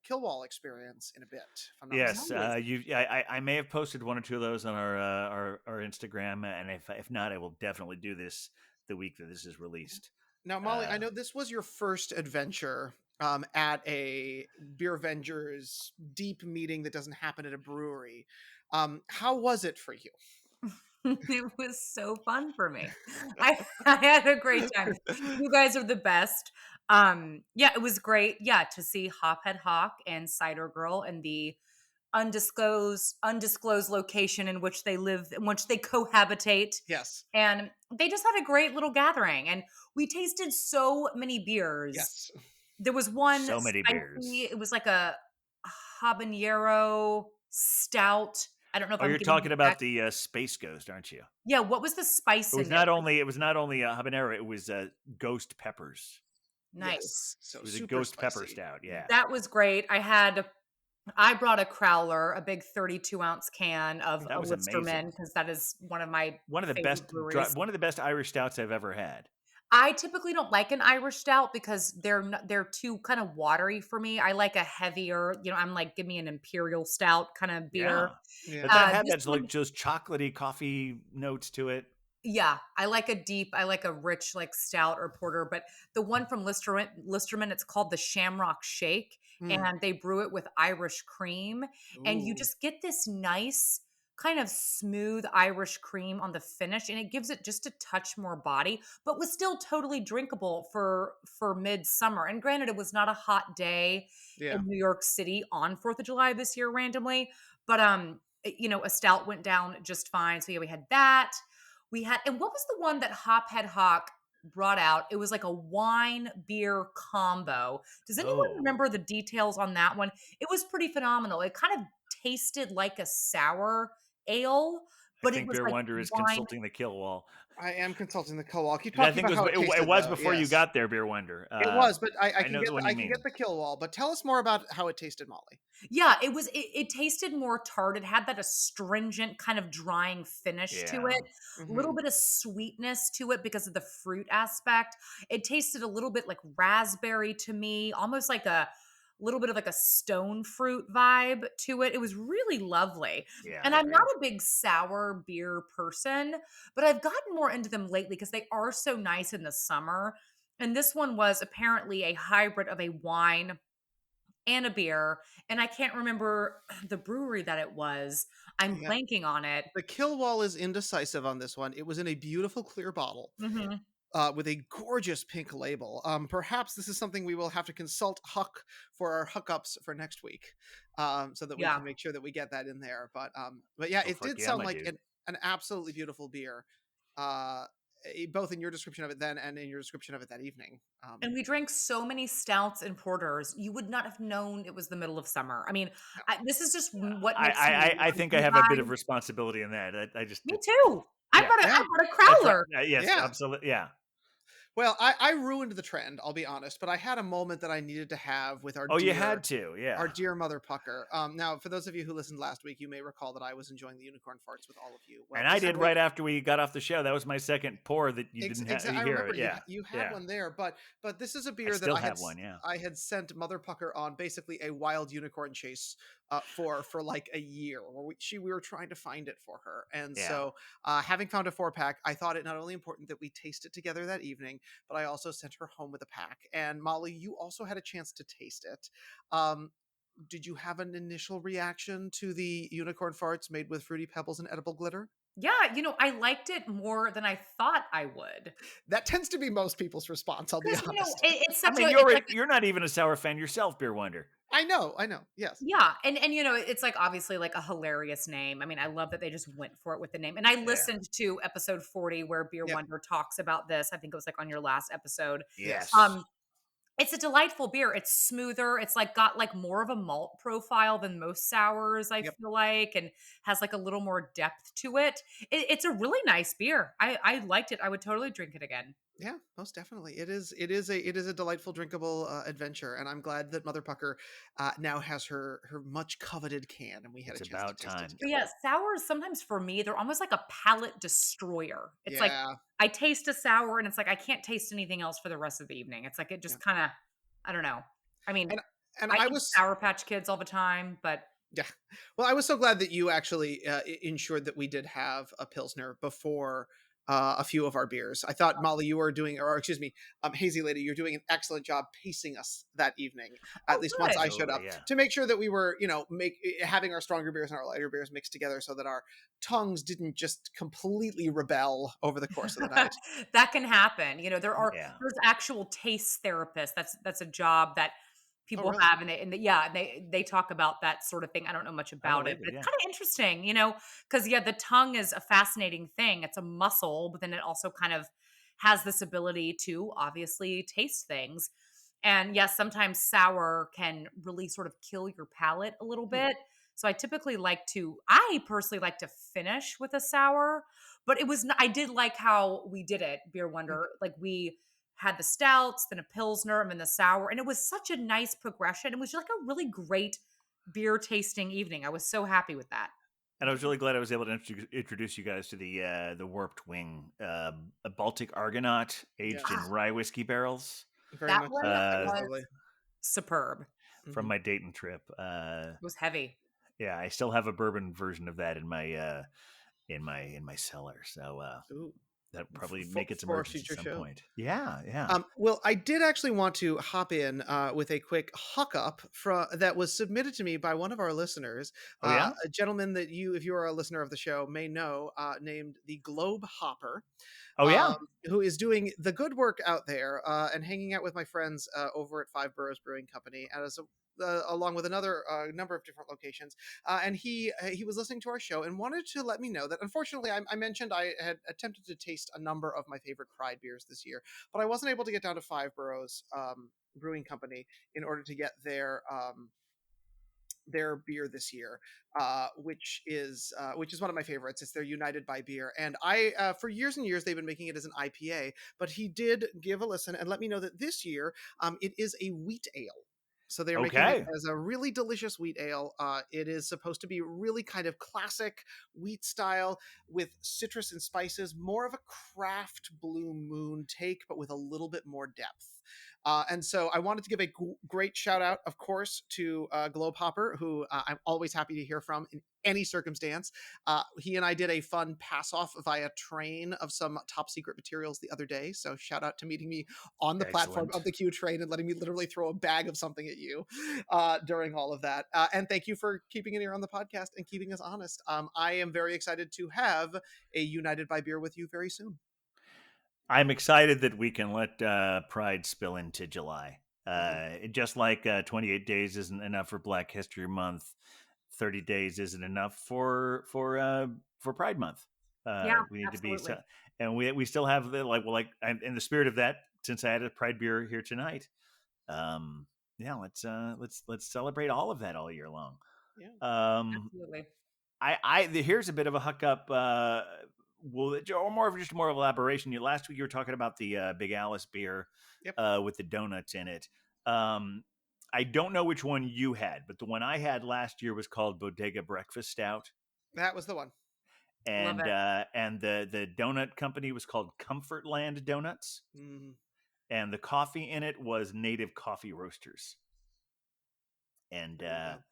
kill wall experience in a bit, if I'm not Yes, mistaken. I may have posted one or two of those on our Instagram, and if not, I will definitely do this the week that this is released. Now, Molly, I Uh, know this was your first adventure at a Beer Vengers deep meeting that doesn't happen at a brewery. How was it for you? It was so fun for me. I had a great time. You guys are the best. Yeah, it was great. Yeah, to see Hophead Hawk and Cider Girl and the undisclosed location in which they live, in which they cohabitate. Yes, And they just had a great little gathering. And we tasted so many beers. yes, There was one so many spicy, beers. it was like a habanero stout. I don't know if Oh, I'm you're getting the talking about exact. the Space Ghost, aren't you? Yeah, what was the spice in there? It was not only habanero. It was ghost peppers. Nice. yes. So It was a super ghost pepper spicy. stout. Yeah, That was great. I brought a crowler, a big 32-ounce can of that a was Listerman amazing. because that is one of my One of the favorite best breweries. one of the best Irish stouts I've ever had. I typically don't like an Irish stout because they're too kind of watery for me. I like a heavier, I'm like, give me an imperial stout kind of beer. Yeah, Yeah. but that had This that one, like just chocolatey coffee notes to it. yeah, I like a rich like stout or porter, but the one from Listerman, it's called the Shamrock Shake, Mm. and they brew it with Irish cream, and you Ooh. just get this nice kind of smooth Irish cream on the finish, and it gives it just a touch more body, but was still totally drinkable for midsummer. And granted, it was not a hot day Yeah. in New York City on 4th of July this year randomly, but a stout went down just fine. So yeah, we had that. We had, and what was the one that Hophead Hawk brought out? It was like a wine beer combo. Does anyone Oh, remember the details on that one? It was pretty phenomenal. It kind of tasted like a sour ale, I but it think was Beer like Wonder is wine. consulting the kill wall. I am consulting the co-wall. Keep And I talking think about how it it tasted, was though. before you Yes, got there, Beer Wonder. it was, but I know the one I you can mean. get the kill wall. But tell us more about how it tasted, Molly. Yeah, it tasted more tart. It had that astringent kind of drying finish to Yeah, it. A little Hmm. bit of sweetness to it because of the fruit aspect. It tasted a little bit like raspberry to me, almost like a little bit of like a stone fruit vibe to it. It was really lovely. yeah, I And I'm not agree. a big sour beer person, but I've gotten more into them lately because they are so nice in the summer. And this one was apparently a hybrid of a wine and a beer, and I can't remember the brewery that it was. I'm Yeah, blanking on it. the kill wall is indecisive on this one. It was in a beautiful clear bottle Mhm. with a gorgeous pink label. Perhaps this is something we will have to consult Huck for our hookups for next week, so that we Yeah. can make sure that we get that in there. But yeah, Oh it fuck did yeah, sound my like dude. an absolutely beautiful beer, uh, both in your description of it then and in your description of it that evening. And we drank so many stouts and porters, you would not have known it was the middle of summer. I mean, No. this is just what makes me I want think I you have a bit of guys. responsibility in that. I just Me too. I yeah, brought Yeah, I brought a that's right. crowler. Yes, yeah. absolutely. Yeah. Well, I ruined the trend, I'll be honest, but I had a moment that I needed to have with Oh, you had to. our Yeah. dear mother Pucker. Now, for those of you who listened last week, you may recall that I was enjoying the unicorn farts with all of you. Well, And I this did week, right after we got off the show. That was my second pour that you didn't have I hear remember it. Yeah. you had Yeah. one there, but this is a I beer that still have one. Yeah. I had sent Mother Pucker on basically a wild unicorn chase for like a year, where we were trying to find it for her, and Yeah. so having found a 4-pack, I thought it not only important that we taste it together that evening, but I also sent her home with a pack. And Molly, you also had a chance to taste it. Um, did you have an initial reaction to the unicorn farts made with fruity pebbles and edible glitter? Yeah, I liked it more than I thought I would. That tends to be most people's response, I'll be Because honest. it's I such mean, a it's like you're not even a sour fan yourself, Beer Wonder. I know. Yes. yeah, and it's like obviously like a hilarious name. I mean, I love that they just went for it with the name. And I Yeah. listened to episode 40 where Beer Yep. Wonder talks about this. I think it was like on your last episode. Yes. Um It's a delightful beer. It's smoother. It's like got like more of a malt profile than most sours, I Yep. feel like, and has like a little more depth to it. It's a really nice beer. I liked it. I would totally drink it again. Yeah, most definitely. It is a delightful drinkable adventure, and I'm glad that Mother Pucker now has her much coveted can, and we had It's a chance to about taste it time. But together. yeah, sours sometimes for me, they're almost like a palate destroyer. It's like Yeah, I taste a sour and it's like I can't taste anything else for the rest of the evening. It's like it yeah. just kind of I don't know. I mean, And and I I eat was Sour Patch Kids all the time, but yeah. Well, I was so glad that you actually ensured that we did have a pilsner before a few of our beers. I thought Molly, you were doing, or excuse me, Hazy Lady, you're doing an excellent job pacing us that evening. At oh least once good. I showed up Absolutely, yeah. to make sure that we were, having our stronger beers and our lighter beers mixed together, so that our tongues didn't just completely rebel over the course of the night. That can happen. Yeah. There's actual taste therapists. That's a job that Oh, people really? have, and they talk about that sort of thing. I don't know much I about it, believe but it. it's Yeah. kind of interesting, because the tongue is a fascinating thing. It's a muscle, but then it also kind of has this ability to obviously taste things. And yes, sometimes sour can really sort of kill your palate a little Hmm. bit. So I personally like to finish with a sour, but I did like how we did it, Beer Hmm. Wonder. Like we had the stouts, then a pilsner, and then the sour, and it was such a nice progression. It was just like a really great beer tasting evening. I was so happy with that. And I was really glad I was able to introduce you guys to the Warped Wing, a Baltic Argonaut aged in Yes, Ah, rye whiskey barrels very that much one so. That was uh, was lovely. superb. from Hmm. my Dayton trip. It was heavy. Yeah, I still have a bourbon version of that in my cellar. So Ooh, that'll probably for, make its for a emergence at future some show. point. Yeah, yeah. Well, I did actually want to hop in with a quick hook up that was submitted to me by one of our listeners, Oh yeah. a gentleman that if you are a listener of the show, may know, named the Globe Hopper, Oh yeah. who is doing the good work out there and hanging out with my friends over at Five Boroughs Brewing Company, along with another number of different locations. And he was listening to our show and wanted to let me know that unfortunately I mentioned I had attempted to taste a number of my favorite Pride beers this year, but I wasn't able to get down to Five Boroughs Brewing Company in order to get their beer this year, which is one of my favorites. It's their United by Beer, and for years and years they've been making it as an IPA. But he did give a listen and let me know that this year it is a wheat ale. So they're making it Okay. as a really delicious wheat ale. It is supposed to be really kind of classic wheat style with citrus and spices, more of a craft Blue Moon take, but with a little bit more depth. And so I wanted to give a great shout out, of course, to Globe Hopper, who I'm always happy to hear from in any circumstance. He and I did a fun pass off via train of some top secret materials the other day. So shout out to meeting me on the platform of Excellent. the Q train and letting me literally throw a bag of something at you during all of that. And thank you for keeping an ear on the podcast and keeping us honest. I am very excited to have a United by Beer with you very soon. I'm excited that we can let Pride spill into July. Mhm. Just like 28 days isn't enough for Black History Month, 30 days isn't enough for Pride Month. Yeah, We need to be absolutely. and we still have in the spirit of that. Since I had a Pride beer here tonight, yeah, let's celebrate all of that all year long. Yeah. Um, Absolutely. here's a bit of a huck up. Or more of elaboration. Last week you were talking about the Big Alice beer Yep. with the donuts in it. I don't know which one you had, but the one I had last year was called Bodega Breakfast Stout, That was the one. Love and it. the donut company was called Comfortland Donuts, Mhm. and the coffee in it was Native Coffee Roasters. And There you go.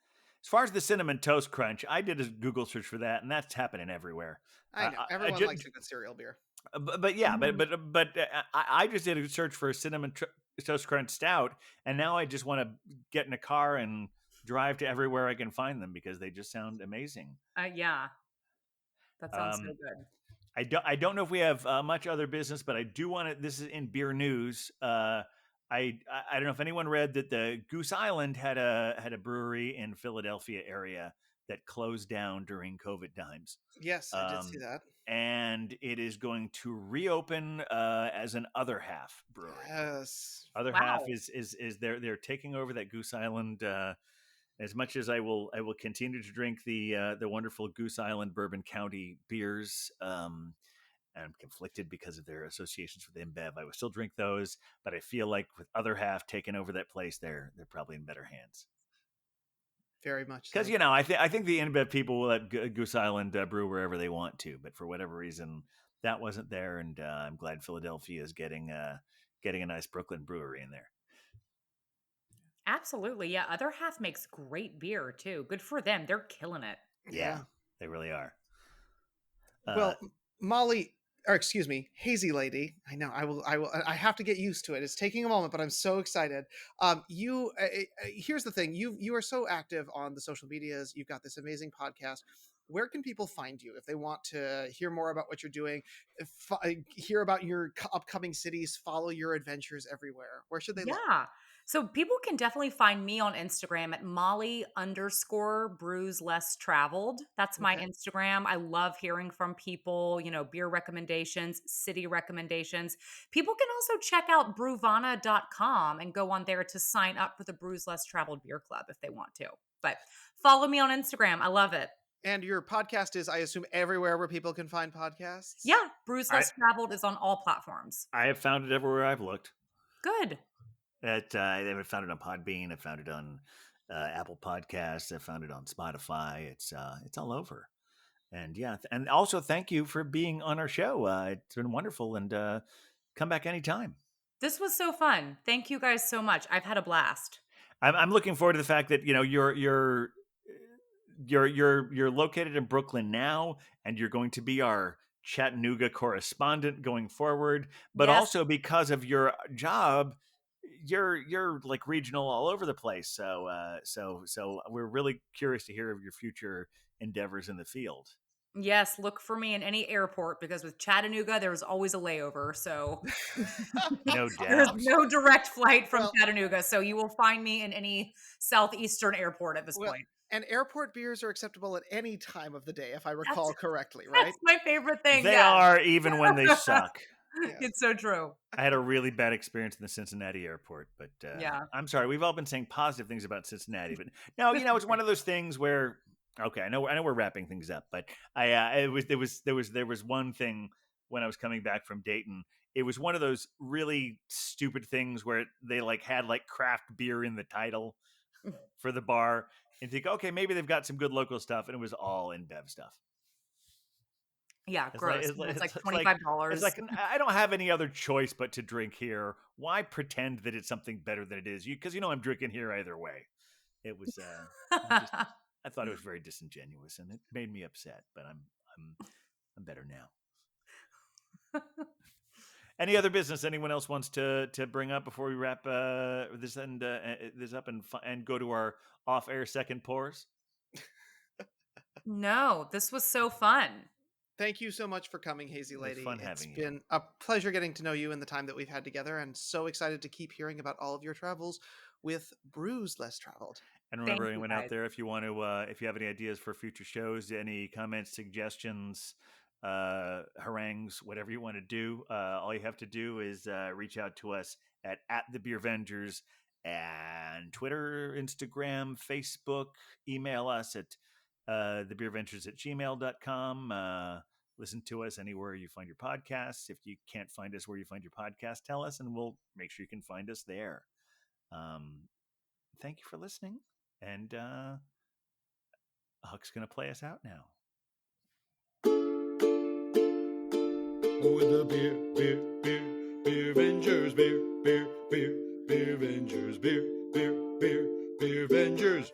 as far as the cinnamon toast crunch, I did a Google search for that, and that's happening everywhere. I know I everyone likes a good cereal beer. but yeah, Mhm. I just did a search for a cinnamon toast crunch stout, and now I just want to get in a car and drive to everywhere I can find them because they just sound amazing. Yeah. That sounds so good. I don't know if we have much other business, but I do want to. This is in beer news. I don't know if anyone read that the Goose Island had a brewery in Philadelphia area that closed down during COVID times. Yes, I did see that. And it is going to reopen as an other half brewery. Yes. Other Wow. half is they're taking over that Goose Island. As much as I will continue to drink the wonderful Goose Island Bourbon County beers. I'm conflicted because of their associations with InBev. I will still drink those, but I feel like with other half taking over that place, they're probably in better hands. Very much Because so. I think the InBev people will let Goose Island brew wherever they want to, but for whatever reason that wasn't there, and I'm glad Philadelphia is getting a nice Brooklyn brewery in there. Absolutely. Yeah. Other half makes great beer too. Good for them. They're killing it. Yeah, they really are. Well, Molly, or excuse me, Hazy Lady. I know. I have to get used to it. It's taking a moment, but I'm so excited. Here's the thing. You are so active on the social medias. You've got this amazing podcast. Where can people find you if they want to hear more about what you're doing, hear about your upcoming cities, follow your adventures everywhere? Where should they look? Yeah. So people can definitely find me on Instagram at Molly_brews less traveled. That's my Okay. Instagram. I love hearing from people, beer recommendations, city recommendations. People can also check out brewvana.com and go on there to sign up for the Brews Less Traveled Beer Club if they want to. But follow me on Instagram. I love it. And your podcast is, I assume, everywhere where people can find podcasts? Yeah. Brews Less Traveled is on all platforms. I have found it everywhere I've looked. Good. I found it on Podbean. I found it on Apple Podcasts. I found it on Spotify. It's all over. And and also thank you for being on our show. It's been wonderful, and come back anytime. This was so fun. Thank you guys so much. I've had a blast. I'm looking forward to the fact that you're located in Brooklyn now, and you're going to be our Chattanooga correspondent going forward. But Yes. also because of your job, you're like regional all over the place. So we're really curious to hear of your future endeavors in the field. Yes, look for me in any airport because with Chattanooga, there was always a layover. So No there's doubt. no direct flight from Well- Chattanooga. So you will find me in any southeastern airport at this Well, point. and airport beers are acceptable at any time of the day, if I recall correctly, right? That's my favorite thing. They yeah. are, even when they suck. Yes. It's so true. I had a really bad experience in the Cincinnati airport, but Yeah. I'm sorry. We've all been saying positive things about Cincinnati, but no, it's one of those things where, okay, I know we're wrapping things up, but there was one thing when I was coming back from Dayton. It was one of those really stupid things where they had craft beer in the title for the bar, and think, okay, maybe they've got some good local stuff, and it was all InBev stuff. Yeah, It's gross. like- It's like it's $25. It's like I don't have any other choice but to drink here. Why pretend that it's something better than it is? Because I'm drinking here either way. It was. I thought it was very disingenuous, and it made me upset. But I'm better now. Any other business anyone else wants to bring up before we wrap this up and go to our off-air second pours? No, this was so fun. Thank you so much for coming, Hazy It was Lady. fun It's having you. been a pleasure getting to know you in the time that we've had together, and so excited to keep hearing about all of your travels with Brews Less Traveled. And remember, Thank you, anyone out guys. there, if you want to, if you have any ideas for future shows, any comments, suggestions, harangues, whatever you want to do, all you have to do is reach out to us at the Beer Vengers and Twitter, Instagram, Facebook. Email us at thebeerventures@gmail.com. Listen to us anywhere you find your podcasts. If you can't find us where you find your podcast, tell us, and we'll make sure you can find us there. Thank you for listening. And Huck's going to play us out now. With the beer Vengers, beer Vengers, beer Vengers.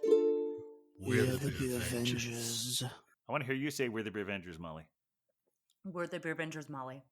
We're the Beer Vengers. I want to hear you say we're the Beer Vengers, Molly. We're the Beer Vengers, Molly.